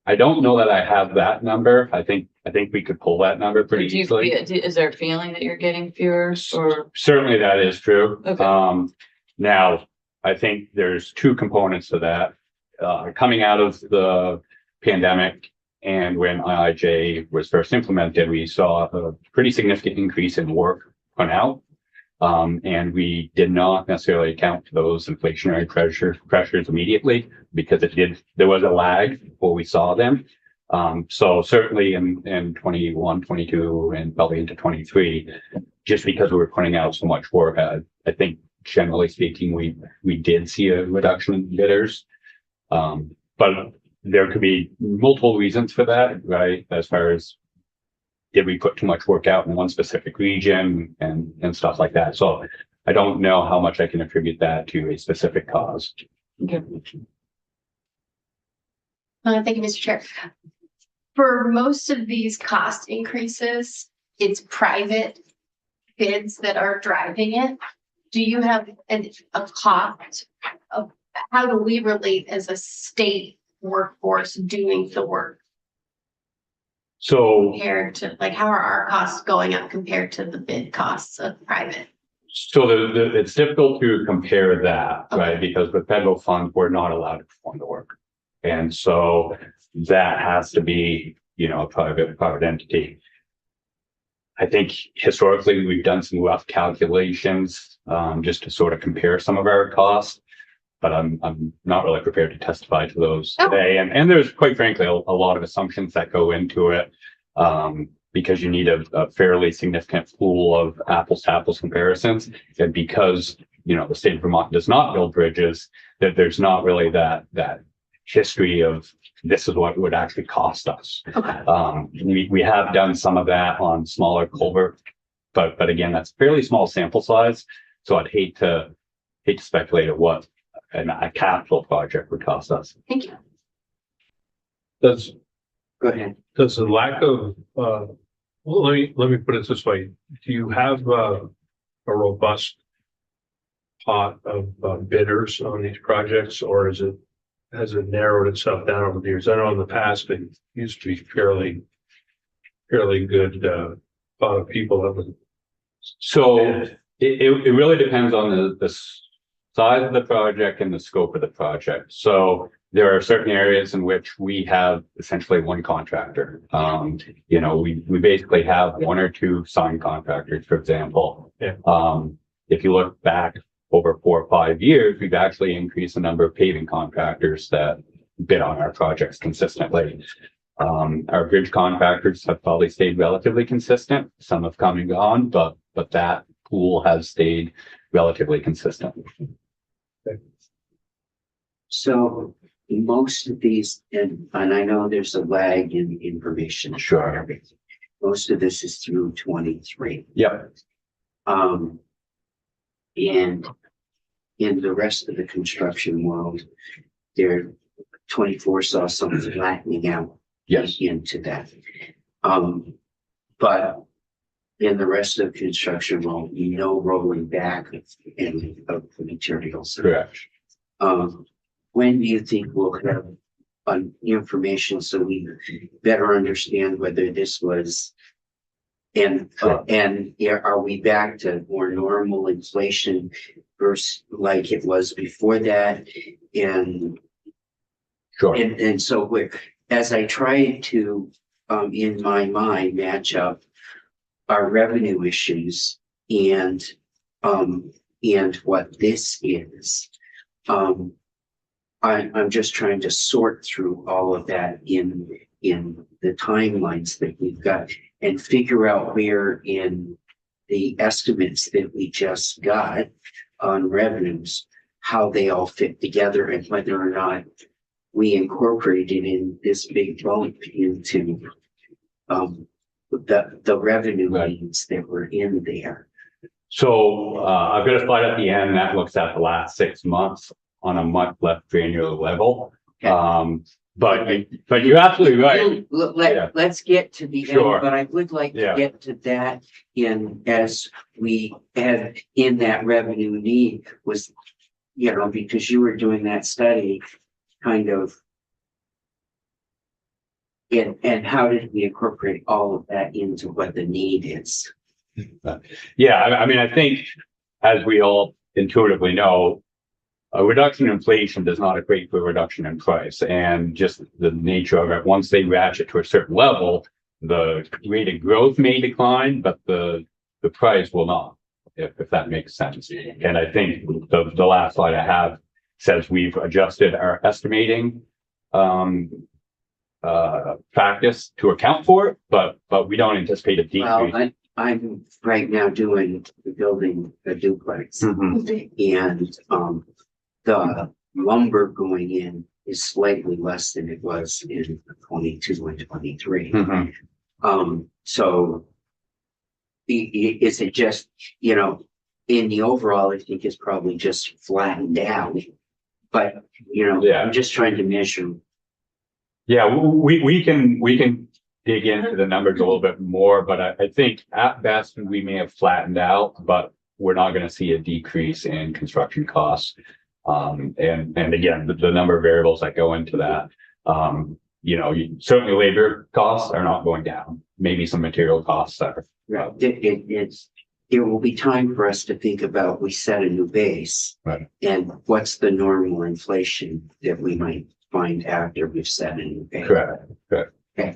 I don't know that I have that number. I think we could pull that number pretty Do you easily. is there a feeling that you're getting fewer or? Certainly that is true. Okay. Now, I think there's two components to that. Coming out of the pandemic and when IIJ was first implemented, we saw a pretty significant increase in work put out. And we did not necessarily account for those inflationary pressures immediately because there was a lag before we saw them. So certainly in 21, 22, and probably into 23, just because we were putting out so much work, I think generally speaking, we did see a reduction in bidders. But there could be multiple reasons for that, right? As far as did we put too much work out in one specific region and stuff like that. So I don't know how much I can attribute that to a specific cause. Okay. Thank you, Mr. Chair. For most of these cost increases, it's private bids that are driving it. Do you have a cost of how do we relate as a state workforce doing the work So compared to, like, how are our costs going up compared to the bid costs of private? it's difficult to compare that, right? Because with federal funds, we're not allowed to perform the work. And so that has to be, a private entity. I think historically, we've done some rough calculations, just to sort of compare some of our costs. But I'm not really prepared to testify to those today. And there's quite frankly, a lot of assumptions that go into it. Because you need a fairly significant pool of apples to apples comparisons. And because, the state of Vermont does not build bridges, that there's not really that history of this is what it would actually cost us. Okay. We have done some of that on smaller culvert, but again, that's fairly small sample size. So I'd hate to speculate at what a capital project would cost us. Thank you. Go ahead. Does the lack of, well, let me put it this way. Do you have a robust pot of bidders on these projects, or has it narrowed itself down over the years? I know in the past it used to be fairly good pot of people that would. So it really depends on the size of the project and the scope of the project. So there are certain areas in which we have essentially one contractor. We basically have one or two signed contractors, for example. Yeah. If you look back over 4 or 5 years, we've actually increased the number of paving contractors that bid on our projects consistently. Our bridge contractors have probably stayed relatively consistent. Some have come and gone, but that pool has stayed relatively consistent. So most of these, and I know there's a lag in information. Sure. Most of this is through 23. Yep. And in the rest of the construction world, 24 saw some flattening out. Yes. Into that. But in the rest of the construction world, rolling back of the materials. Correct. When do you think we'll have information so we better understand whether this was and are we back to more normal inflation versus like it was before that? And Sure. And so as I try to in my mind match up our revenue issues and what this is, I'm just trying to sort through all of that in the timelines that we've got and figure out where in the estimates that we just got on revenues, how they all fit together and whether or not we incorporated in this big bump into the revenue Right. needs that were in there. So, I've got a slide at the end that looks at the last 6 months on a much less granular level. Okay. But you're absolutely right. Yeah. Let's get to the end, Sure. but I would like to Yeah. get to that in as we had in that revenue need was, you know, because you were doing that study kind of. And how did we incorporate all of that into what the need is? Yeah, I mean, I think as we all intuitively know, a reduction in inflation does not equate to a reduction in price, and just the nature of it, once they ratchet to a certain level, the rate of growth may decline, but the price will not, if that makes sense. And I think the last slide I have says we've adjusted our estimating practice to account for it, but we don't anticipate a decrease. Well, I'm right now building a duplex. Mhm. And the lumber going in is slightly less than it was in 22 and 23. Mhm. So is it just, you know, in the overall, I think it's probably just flattened out. But, you know, Yeah. I'm just trying to measure. Yeah, we can dig into the numbers a little bit more, but I think at best we may have flattened out, but we're not gonna see a decrease in construction costs. And again, the number of variables that go into that, you know, certainly labor costs are not going down, maybe some material costs are. Right. It will be time for us to think about, we set a new base. Right. And what's the normal inflation that we might find after we've set a new base? Correct. Okay.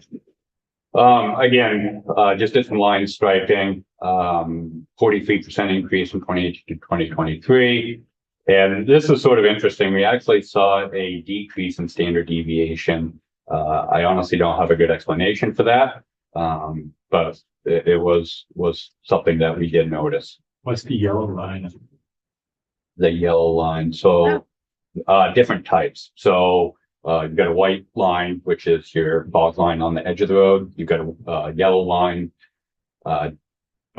Again, just did some line striping, 43% increase from 2018 to 2023. And this is sort of interesting. We actually saw a decrease in standard deviation. I honestly don't have a good explanation for that. But it was something that we did notice. What's the yellow line? The yellow line. So, different types. So, you've got a white line, which is your bog line on the edge of the road. You've got a yellow line.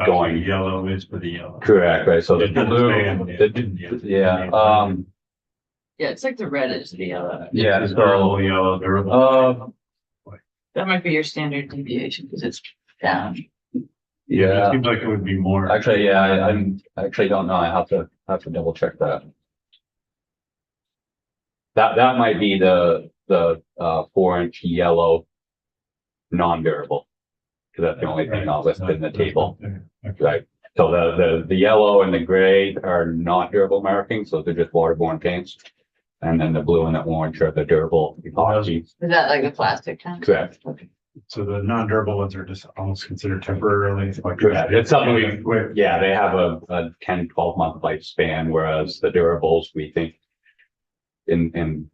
Going Yellow is for the yellow. Correct, right? So the It doesn't blue, say on yeah, Yeah, it's like the red is the yellow. yeah, It's so, durable, yellow, durable. That might be your standard deviation because it's down. yeah. It seems like it would be more. Actually, yeah, I actually don't know. I have to double check that. That might be the 4-inch yellow non-durable. Cause that's the only thing not listed in the table, right? So the yellow and the gray are not durable markings, so they're just waterborne paints. And then the blue and the orange are the durable epoxy. Is that like a plastic kind? Correct. So the non-durable ones are just almost considered temporarily. Correct. It's something yeah, they have a 10, 12-month lifespan, whereas the durables, we think in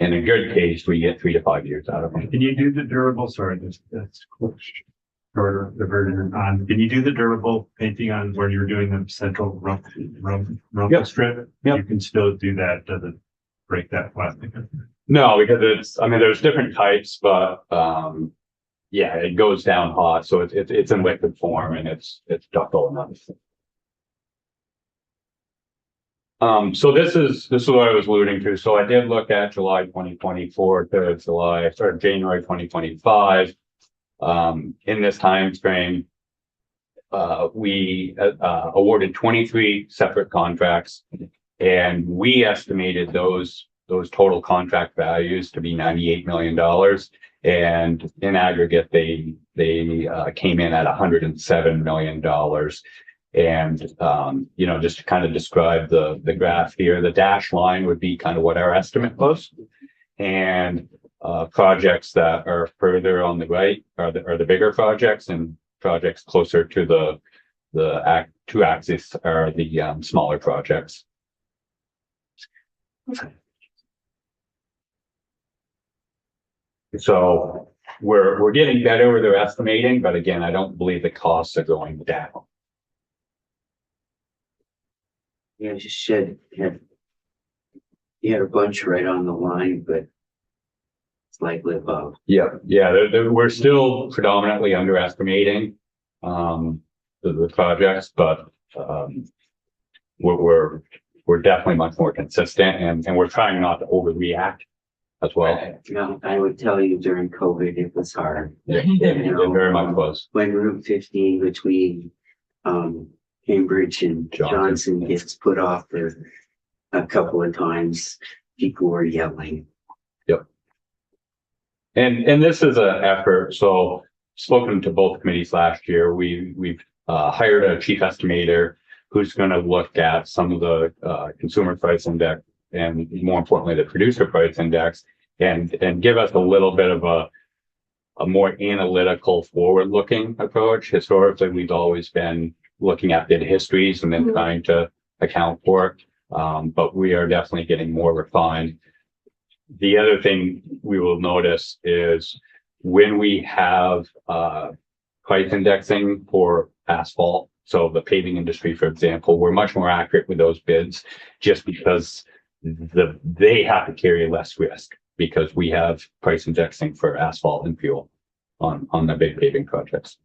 a good case, we get 3 to 5 years out of them. Can you do the durable? Sorry, that's or the version on. Can you do the durable painting on where you're doing the central rumble Yep. strip? Yep. You can still do that. Does it break that plastic? No, because I mean, there's different types, but yeah, it goes down hot, so it's in liquid form and it's ductile enough. So this is what I was alluding to. So I did look at July 2024 to January 2025. In this time frame, we awarded 23 separate contracts, and we estimated those total contract values to be $98 million. And in aggregate, they came in at $107 million. And, you know, just to kind of describe the graph here, the dash line would be kind of what our estimate was. And projects that are further on the right are the bigger projects, and projects closer to the two axis are the smaller projects. So we're getting better with our estimating, but again, I don't believe the costs are going down. Yeah, you had a bunch right on the line, but slightly above. Yeah, we're still predominantly underestimating, the projects, but, we're definitely much more consistent and we're trying not to overreact as well. No, I would tell you during COVID, it was hard. Yeah, it very much was. When Route 15 between Cambridge and Johnson gets put off for a couple of times, people were yelling. And this is an effort, so spoken to both committees last year, we've hired a chief estimator who's gonna look at some of the consumer price index and more importantly, the producer price index and give us a little bit of a more analytical forward-looking approach. Historically, we've always been looking at bid histories and then trying to account for it. But we are definitely getting more refined. The other thing we will notice is when we have price indexing for asphalt, so the paving industry, for example, we're much more accurate with those bids just because they have to carry less risk because we have price indexing for asphalt and fuel on the big paving projects.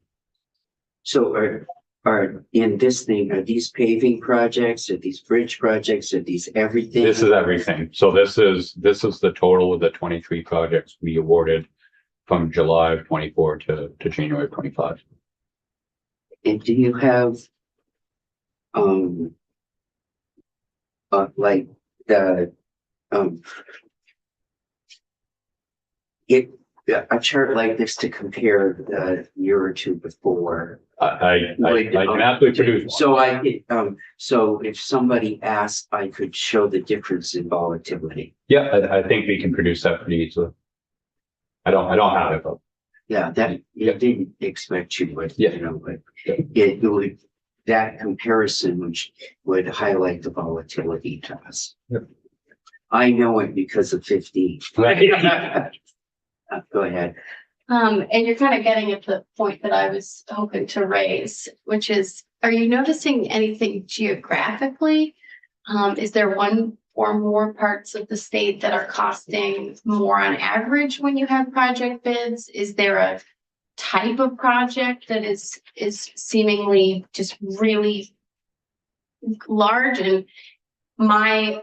So are in this thing, are these paving projects, are these bridge projects, are these everything? This is everything. So this is the total of the 23 projects we awarded from July of 24 to January of 25. And do you have like the a chart like this to compare the year or two before? I can absolutely produce one. So if somebody asked, I could show the difference in volatility. Yeah, I think we can produce that pretty easily. I don't have it, but Yeah, that, you didn't expect you would, Yeah. you know, but it would, that comparison which would highlight the volatility to us. Yep. I know it because of 15. Go ahead. And you're kind of getting at the point that I was hoping to raise, which is, are you noticing anything geographically? Is there one or more parts of the state that are costing more on average when you have project bids? Is there a type of project that is seemingly just really large? And my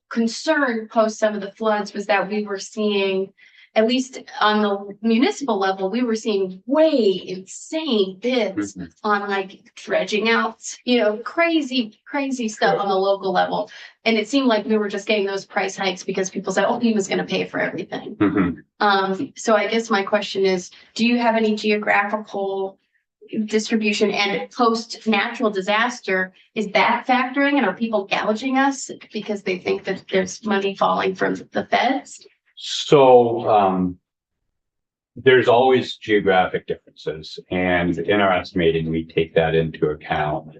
concern post some of the floods was that we were seeing, at least on the municipal level, we were seeing way insane bids on like dredging out, crazy stuff on the local level. And it seemed like we were just getting those price hikes because people said, oh, he was going to pay for everything. So I guess my question is, do you have any geographical distribution and post natural disaster? Is that factoring? And are people gouging us because they think that there's money falling from the feds? So there's always geographic differences, and in our estimating, we take that into account.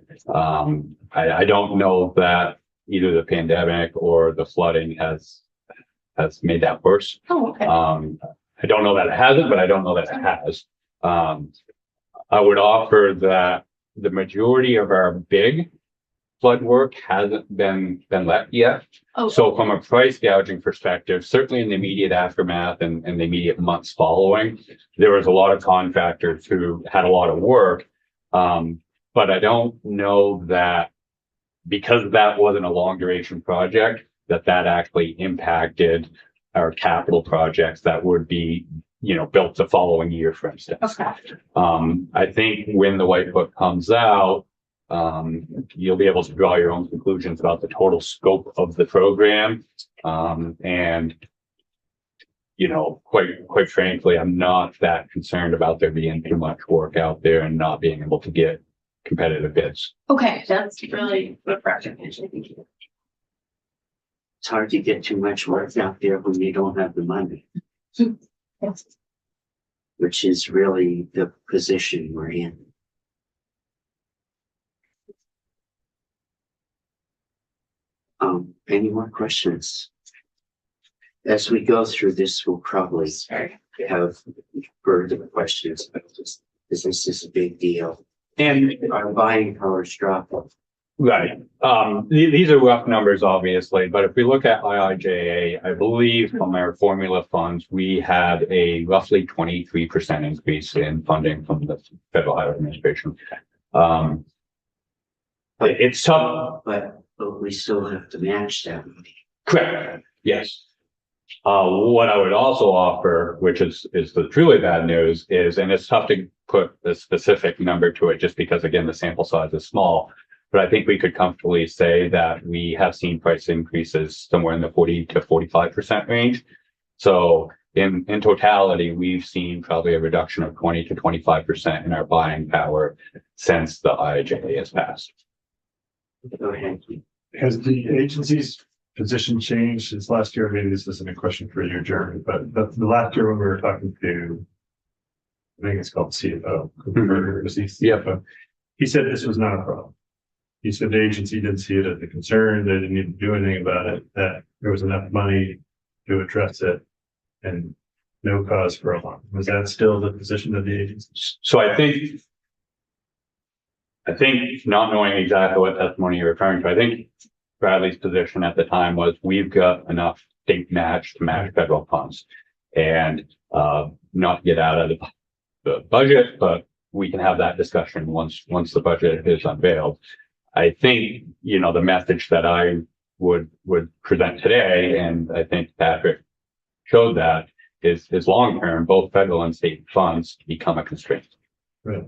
I don't know that either the pandemic or the flooding has made that worse. Oh, okay. I don't know that it hasn't, but I don't know that it has. I would offer that the majority of our big flood work hasn't been let yet. Oh. So from a price gouging perspective, certainly in the immediate aftermath and the immediate months following, there was a lot of contractors who had a lot of work. But I don't know that because that wasn't a long duration project, that actually impacted our capital projects that would be, built the following year, for instance. Okay. I think when the White Book comes out, you'll be able to draw your own conclusions about the total scope of the program. And, quite frankly, I'm not that concerned about there being too much work out there and not being able to get competitive bids. Okay, that's really refreshing. It's hard to get too much work out there when you don't have the money. Yes. Which is really the position we're in. Any more questions? As we go through this, we'll probably have further questions, but this is a big deal. And our buying power's dropping. Right. These are rough numbers, obviously, but if we look at IIJA, I believe from our formula funds, we had a roughly 23% increase in funding from the Federal Highway Administration. It's tough. But we still have to match that money. Correct. Yes. What I would also offer, which is the truly bad news, is, and it's tough to put a specific number to it just because, again, the sample size is small. But I think we could comfortably say that we have seen price increases somewhere in the 40 to 45% range. So in totality, we've seen probably a reduction of 20 to 25% in our buying power since the IIJA has passed. Go ahead. Has the agency's position changed since last year? Maybe this isn't a question for you, Jeremy, but the last year when we were talking to, I think it's called CFO, or was he CFO? He said this was not a problem. He said the agency didn't see it as a concern. They didn't need to do anything about it, that there was enough money to address it and no cause for alarm. Was that still the position of the agency? So I think not knowing exactly what testimony you're referring to, I think Bradley's position at the time was we've got enough state match to match federal funds and not get out of the budget, but we can have that discussion once the budget is unveiled. I think, the message that I would present today, and I think Patrick showed that, is long-term, both federal and state funds become a constraint. Right.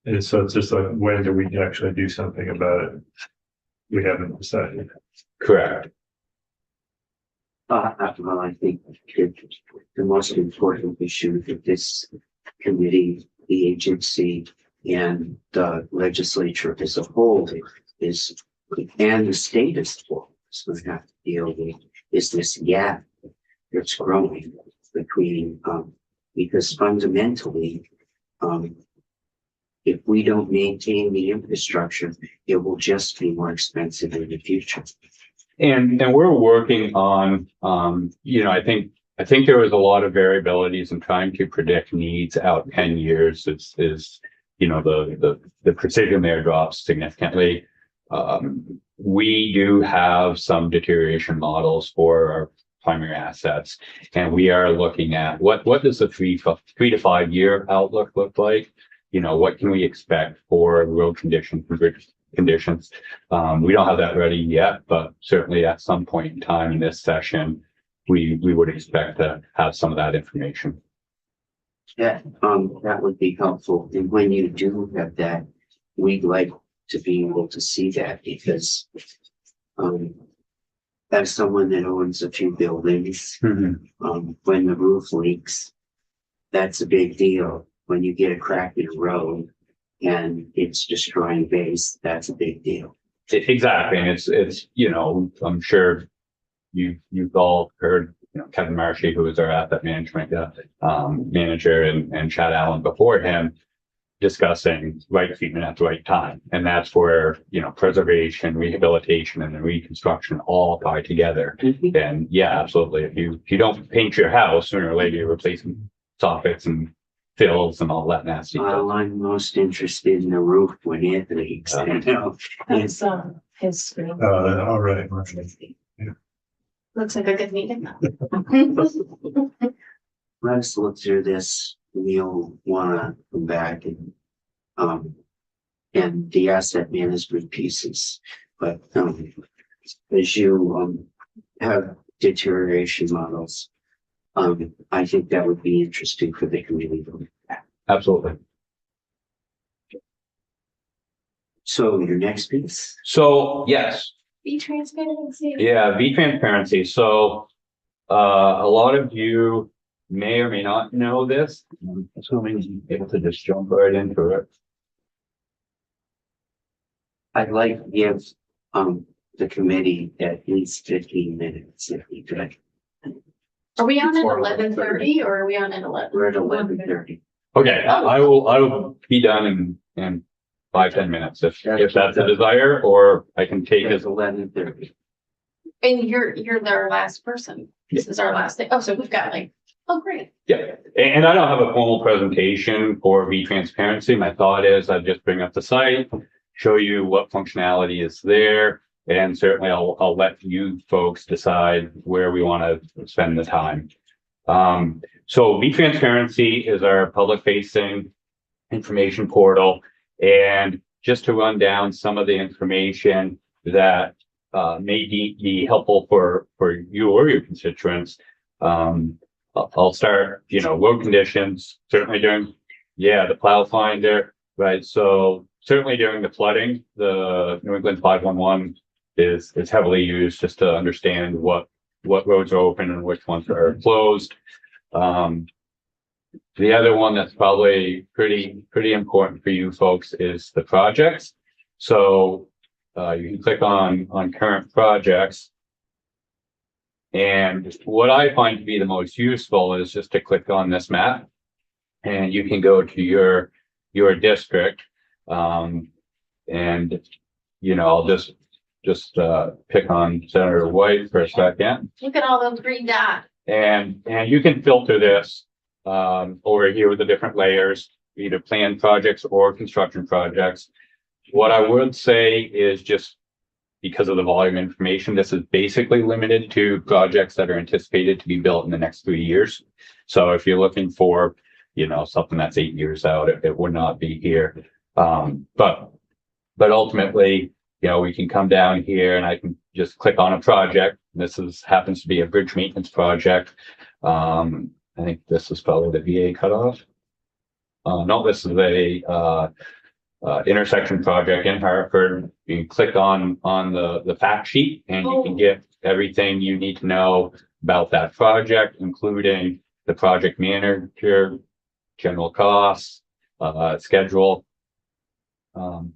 And so it's just like, when do we actually do something about it? We haven't decided. Correct. Well, I think the most important issue that this committee, the agency, and the legislature as a whole is, and the state as a whole, is going to have to deal with, is this gap that's growing between, because fundamentally, if we don't maintain the infrastructure, it will just be more expensive in the future. And we're working on, I think there was a lot of variabilities in trying to predict needs out 10 years. The precision there drops significantly. We do have some deterioration models for our primary assets, and we are looking at what does the 3 to 5 year outlook look like? What can we expect for road conditions? We don't have that ready yet, but certainly at some point in time in this session, we would expect to have some of that information. That would be helpful. And when you do have that, we'd like to be able to see that, because as someone that owns a few buildings, when the roof leaks, that's a big deal. When you get a crack in a road and it's destroying base, that's a big deal. Exactly. And it's, I'm sure you've all heard, Kevin Marshy, who was our asset management manager, and Chad Allen before him, discussing right treatment at the right time. And that's where, preservation, rehabilitation, and then reconstruction all tie together. And yeah, absolutely. If you don't paint your house, sooner or later you're replacing soffits and fills and all that nasty stuff. Well, I'm most interested in the roof when it leaks. That's his screen. All right. Looks like a good meeting. Let's look through this. We'll wanna come back and the asset management pieces. But as you have deterioration models, I think that would be interesting for the community. Absolutely. So your next piece. So yes, Be transparency. yeah, V-Transparency. So a lot of you may or may not know this. I'm assuming you're able to just jump right into it. I'd like to give the committee at least 15 minutes if we could. Are we on at Before 11:30 or are we on at 11? We're at 11:30. Okay, I will be done in 5-10 minutes if that's a desire, or I can take It's it. 11:30. And you're their last person. This is our last day. Oh, so we've got oh, great. Yeah, and I don't have a formal presentation for V-Transparency. My thought is I'd just bring up the site, show you what functionality is there. And certainly I'll let you folks decide where we want to spend the time. So V-Transparency is our public facing information portal. And just to run down some of the information that may be helpful for you or your constituents. I'll start, road conditions, certainly during, the plow finder, right? So certainly during the flooding, the New England 511 is heavily used just to understand what roads are open and which ones are closed. The other one that's probably pretty important for you folks is the projects. So you can click on current projects. And what I find to be the most useful is just to click on this map and you can go to your district. And, I'll just pick on Senator White for a second. Look at all those green dots. And you can filter this over here with the different layers, either planned projects or construction projects. What I would say is just because of the volume of information, this is basically limited to projects that are anticipated to be built in the next 3 years. So if you're looking for, something that's 8 years out, it would not be here. But ultimately, we can come down here and I can just click on a project. This happens to be a bridge maintenance project. I think this is probably the VA cutoff. No, this is a intersection project in Hartford. You can click on the fact sheet and you can get everything you need to know about that project, including the project manager, general costs, schedule,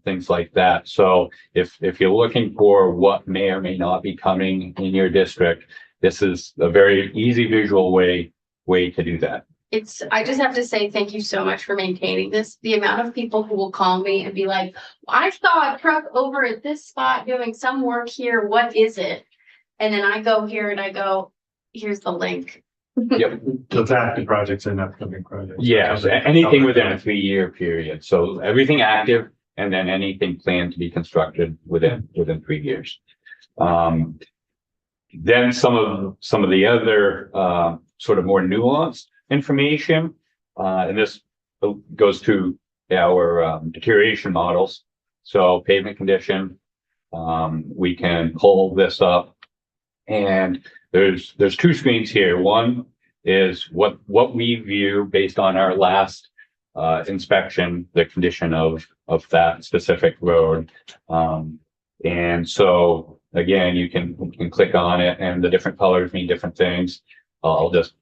things like that. So if you're looking for what may or may not be coming in your district, this is a very easy visual way to do that. I just have to say thank you so much for maintaining this. The amount of people who will call me and be like, I saw a truck over at this spot doing some work here. What is it? And then I go here and I go, here's the link. Yep. So it's active projects and upcoming projects. Yeah, so anything within a 3-year period. So everything active and then anything planned to be constructed within 3 years. Then some of the other sort of more nuanced information, and this goes to our deterioration models. So pavement condition, we can pull this up, and there's 2 screens here. One is what we view based on our last inspection, the condition of that specific road. And so again, you can click on it, and the different colors mean different things. I'll just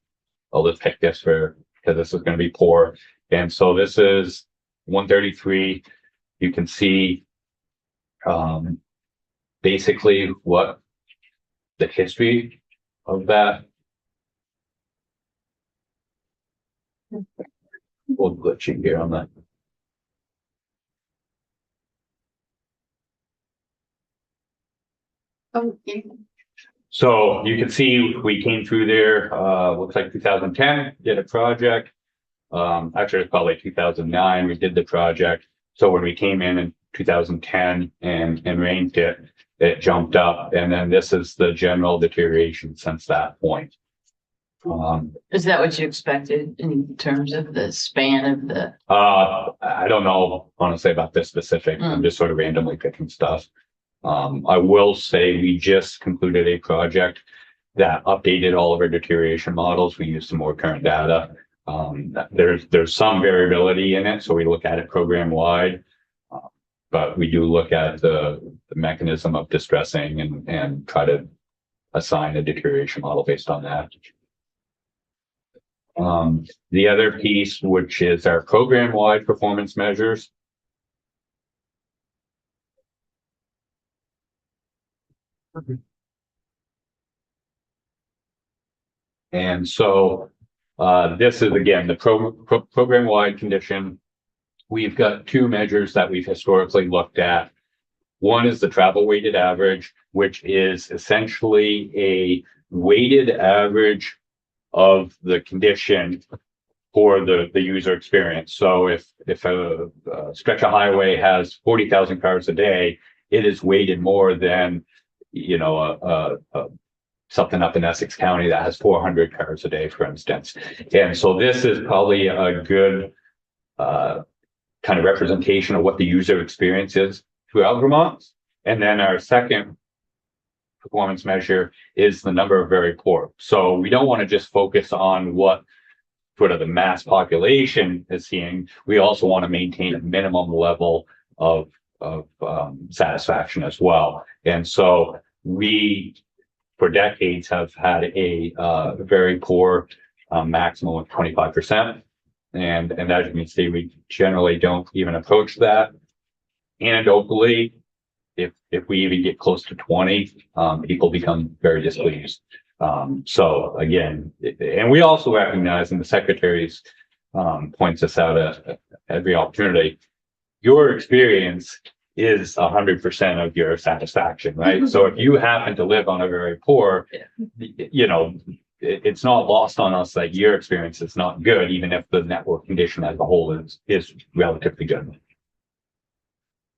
pick this because this is going to be poor. And so this is 133. You can see basically what the history of that. We'll glitching here on that. Oh, yeah. So you can see we came through there, looks like 2010, did a project. Actually, it's probably 2009, we did the project. So when we came in 2010 and ranked it, it jumped up. And then this is the general deterioration since that point. Is that what you expected in terms of the span of the? I don't know, honestly, about this specific. I'm just sort of randomly picking stuff. I will say we just concluded a project that updated all of our deterioration models. We used some more current data. There's some variability in it, so we look at it program wide, but we do look at the mechanism of distressing and try to assign a deterioration model based on that. The other piece, which is our program wide performance measures. And so this is again the program wide condition. We've got 2 measures that we've historically looked at. One is the travel weighted average, which is essentially a weighted average of the condition for the user experience. So if a stretch of highway has 40,000 cars a day, it is weighted more than, you know, something up in Essex County that has 400 cars a day, for instance. And so this is probably a good kind of representation of what the user experience is throughout Vermont. And then our second performance measure is the number of very poor. So we don't want to just focus on what sort of the mass population is seeing. We also want to maintain a minimum level of satisfaction as well. And so we, for decades, have had a very poor maximum of 25%. And as you can see, we generally don't even approach that. Anecdotally, if we even get close to 20, people become very displeased. So again, and we also recognize, and the secretary's points us out at every opportunity, your experience is 100% of your satisfaction, right? So if you happen to live on a very poor, you know, it's not lost on us that your experience is not good, even if the network condition as a whole is relatively good.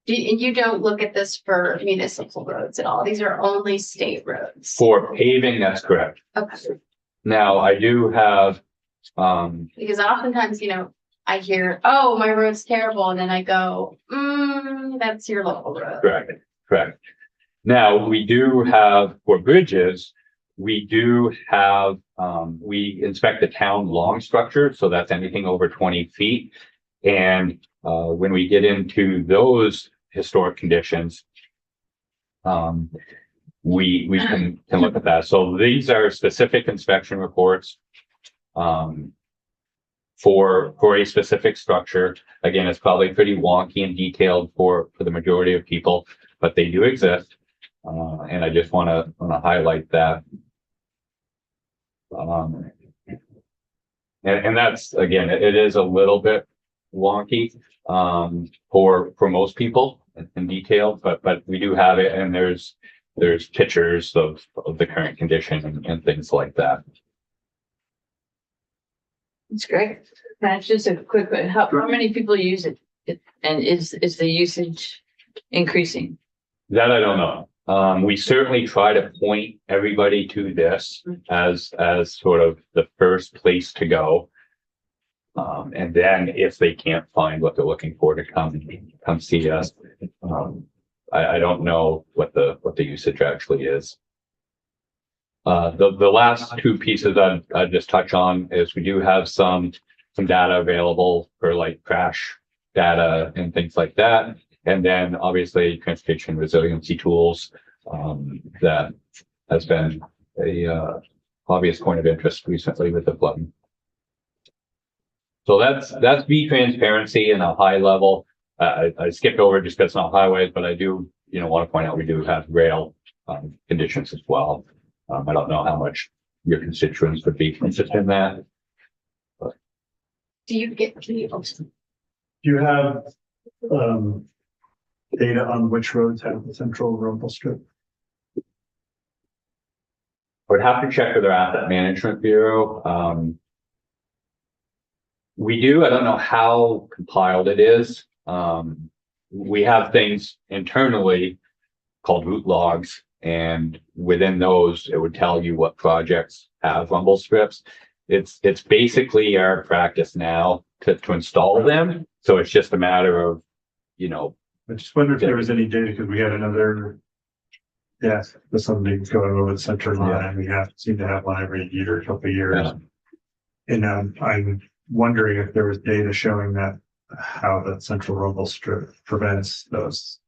You don't look at this for municipal roads at all. These are only state roads. For paving, that's correct. Okay. Now, I do have, Because oftentimes, you know, I hear, oh, my road's terrible. And then I go, that's your local road. correct. Now, we do have, for bridges, we do have, we inspect the town long structure. So that's anything over 20 feet. And when we get into those historic conditions, we can look at that. So these are specific inspection reports for a specific structure. Again, it's probably pretty wonky and detailed for the majority of people, but they do exist. And I just want to highlight that. And that's, again, it is a little bit wonky for most people in detail, but we do have it, and there's pictures of the current condition and things like that. It's great. That's just a quick, how many people use it? And is the usage increasing? That I don't know. We certainly try to point everybody to this as sort of the first place to go. And then if they can't find what they're looking for, to come see us. I don't know what the usage actually is. The last two pieces I'd just touch on is we do have some data available for like crash data and things like that. And then obviously transportation resiliency tools, that has been a obvious point of interest recently with the flooding. So that's V-Transparency in a high level. I skipped over just because it's not highways, but I do, want to point out we do have rail conditions as well. I don't know how much your constituents would be interested in that. But. Do you get Do you have data on which roads have the central rumble strip? I would have to check with our asset management bureau. We do. I don't know how compiled it is. We have things internally called route logs, and within those, it would tell you what projects have rumble strips. It's basically our practice now to install them. So it's just a matter of, I just wonder if there was any data, because we had another, there's something going over the center line, and we seem to have one every year, a couple of years. Yeah. And I'm wondering if there was data showing that how the central rumble strip prevents those.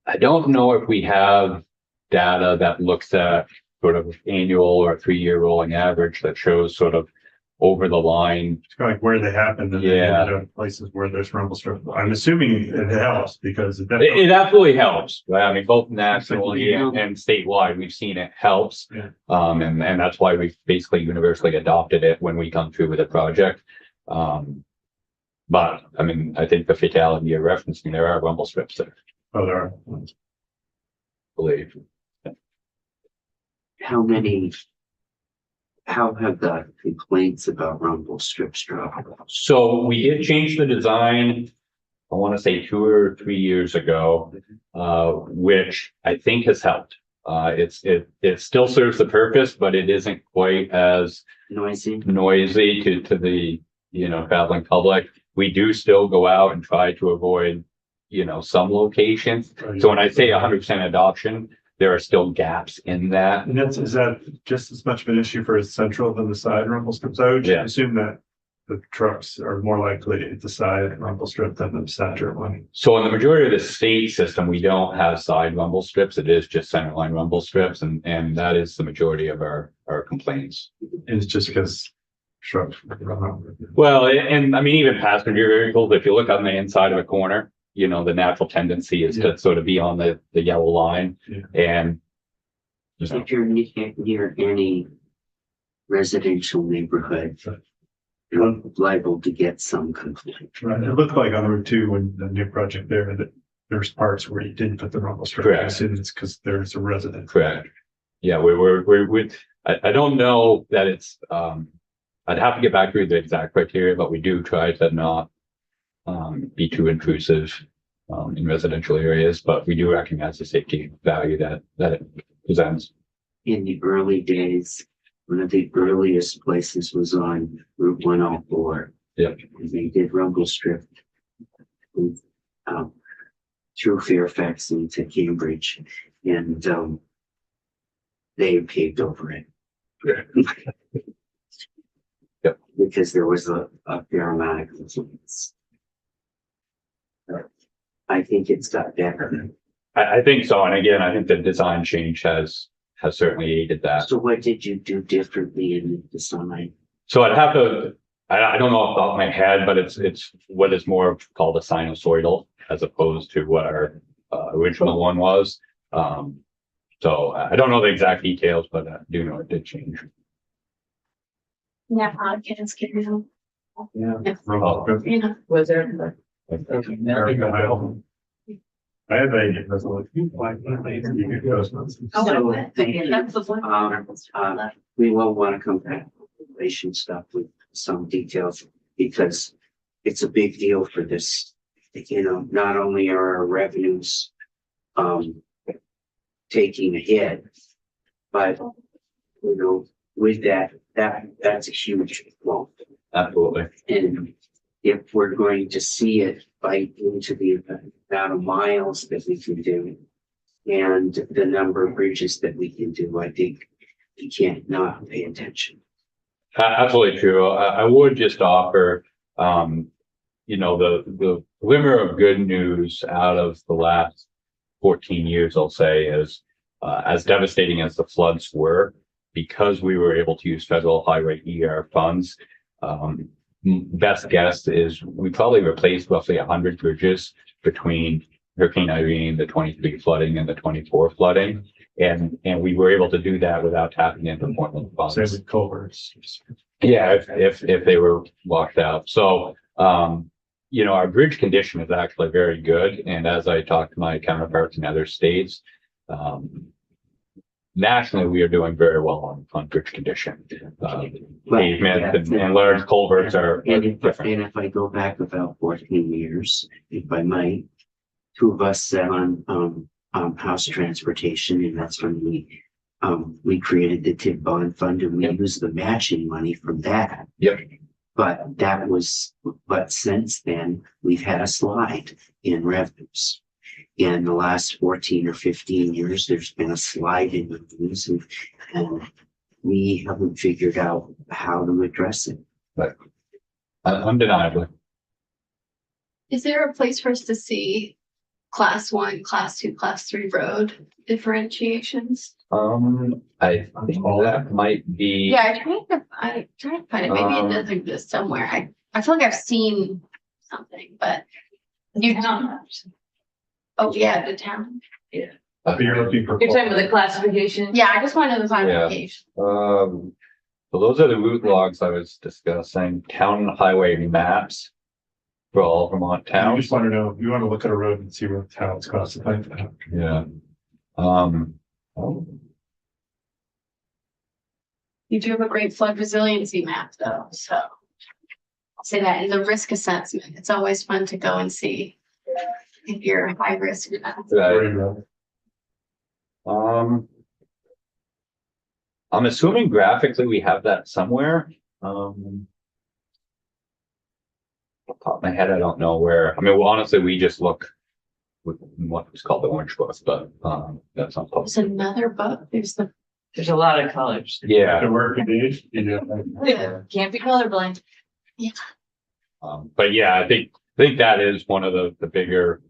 I don't know if we have data that looks at sort of annual or 3-year rolling average that shows sort of over the line. It's like where they happen, and then places where there's rumble strip. I'm assuming it helps because it absolutely helps. Right? I mean, both nationally and statewide, we've seen it helps. Yeah. And that's why we've basically universally adopted it when we come through with a project. But I mean, I think the fatality you're referencing, there are rumble strips there. Oh, there are. I believe. How many how have the complaints about rumble strips dropped? So we did change the design, I want to say 2 or 3 years ago, which I think has helped. It still serves the purpose, but it isn't quite as Noisy? noisy to the, traveling public. We do still go out and try to avoid, some locations. So when I say 100% adoption, there are still gaps in that. And is that just as much of an issue for central than the side rumble strips? I would Yeah. assume that the trucks are more likely at the side rumble strip than the center one. So in the majority of the state system, we don't have side rumble strips. It is just centerline rumble strips, and that is the majority of our complaints. And it's just because trucks run over. Well, and I mean, even passenger vehicles, if you look on the inside of a corner, the natural tendency is to sort of be on the yellow line. Yeah. And If you're near any residential neighborhood, you're liable to get some complaint. Right, it looked like on Route 2 when the new project there that there's parts where you didn't put the rumble strip. I Correct. assume it's because there's a resident. correct. Yeah, I don't know that it's, I'd have to get back to the exact criteria, but we do try to not be too intrusive in residential areas, but we do recognize the safety value that it presents. In the early days, one of the earliest places was on Route 104. Yep. And they did rumble strip through Fairfax into Cambridge, and they paved over it. Yep. Because there was a fair amount of complaints. I think it's got better. I think so. And again, I think the design change has certainly aided that. So what did you do differently in the design? So I'd have to, I don't know off the top of my head, but it's what is more called a sinusoidal as opposed to what our original one was. So I don't know the exact details, but I do know it did change. Yeah, podcast can help. Rumble strip. Yeah. Was there? Very good. I have a resolution. So, thank you. That's the one. We will want to come back to relation stuff with some details because it's a big deal for this. Not only are our revenues taking a hit, but with that's a huge bump. Absolutely. And if we're going to see it bite into the amount of miles that we can do and the number of bridges that we can do, I think you can't not pay attention. Absolutely true. I would just offer, the glimmer of good news out of the last 14 years, I'll say, is as devastating as the floods were, because we were able to use federal highway ER funds. Best guess is we probably replaced roughly 100 bridges between Hurricane Irene, the 23 flooding and the 24 flooding. And we were able to do that without tapping into formal funds. Same with culverts. Yeah, if they were washed out. So, our bridge condition is actually very good. And as I talked to my counterparts in other states, nationally, we are doing very well on bridge condition. Pavement and large culverts are different. And if I go back about 14 years, if I might, two of us sat on House Transportation, and that's when we created the TID bond fund, and we used the matching money from that. Yep. But since then, we've had a slide in revenues. In the last 14 or 15 years, there's been a slide in revenues, and we haven't figured out how to address it. Undeniably. Is there a place for us to see class 1, class 2, class 3 road differentiations? I think that might be. Yeah, I tried to find it. Maybe it does exist somewhere. I feel like I've seen something, but you don't. Oh, yeah, the town. But you're looking for. You're talking about the classification? Yeah, I just wanted the classification. So those are the route logs I was discussing, town highway maps for all Vermont You towns. just want to know, you want to look at a road and see what the town's classified. Yeah. You do have a great flood resiliency map though, so. I'll say that in the risk assessment, it's always fun to go and see if you're high risk or not. Where you go. I'm assuming graphically we have that somewhere. Off the top of my head, I don't know where. I mean, well, honestly, we just look with what was called the orange book, but that's not public. There's another book, there's the. There's a lot of colors. Yeah, The work indeed, you know. Can't be colorblind. but yeah, I think that is one of the bigger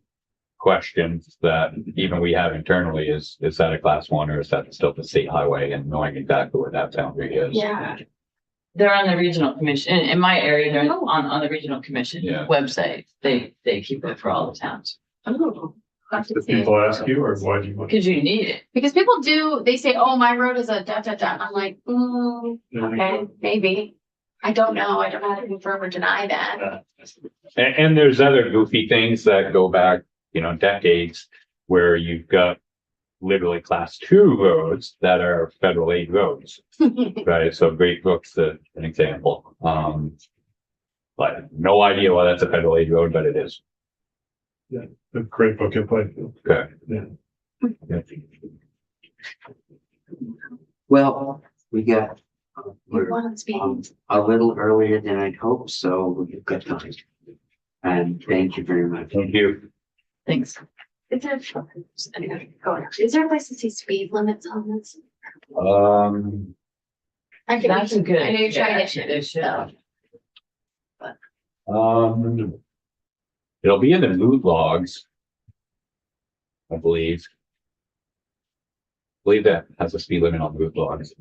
questions that even we have internally is that a class one or is that still the state highway, and knowing exactly where that boundary is. Yeah. They're on the regional commission, in my area, they're on the regional commission Yeah. website. They keep it for all the towns. Oh, have to Do see. people ask you, or why do you want? Cause you need it. Because people do, they say, oh, my road is a da da da. I'm like, okay, maybe. I don't know. I don't know how to confirm or deny that. And there's other goofy things that go back, decades where you've got literally class 2 roads that are federal aid roads, right? So Great Brook's an example. But no idea why that's a federal aid road, but it is. The great book in Plainfield. Okay. Yeah. Well, we got. You We're want to speak? a little earlier than I'd hoped, so we've got time. And thank you very much. Thank you. Thanks. Is there, is there a place to see speed limits on this? I think That's a good. I know you tried yeah, it. they should. It'll be in the mood logs. I believe. That has a speed limit on mood logs.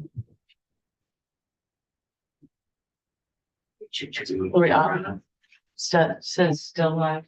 We are. Says still live.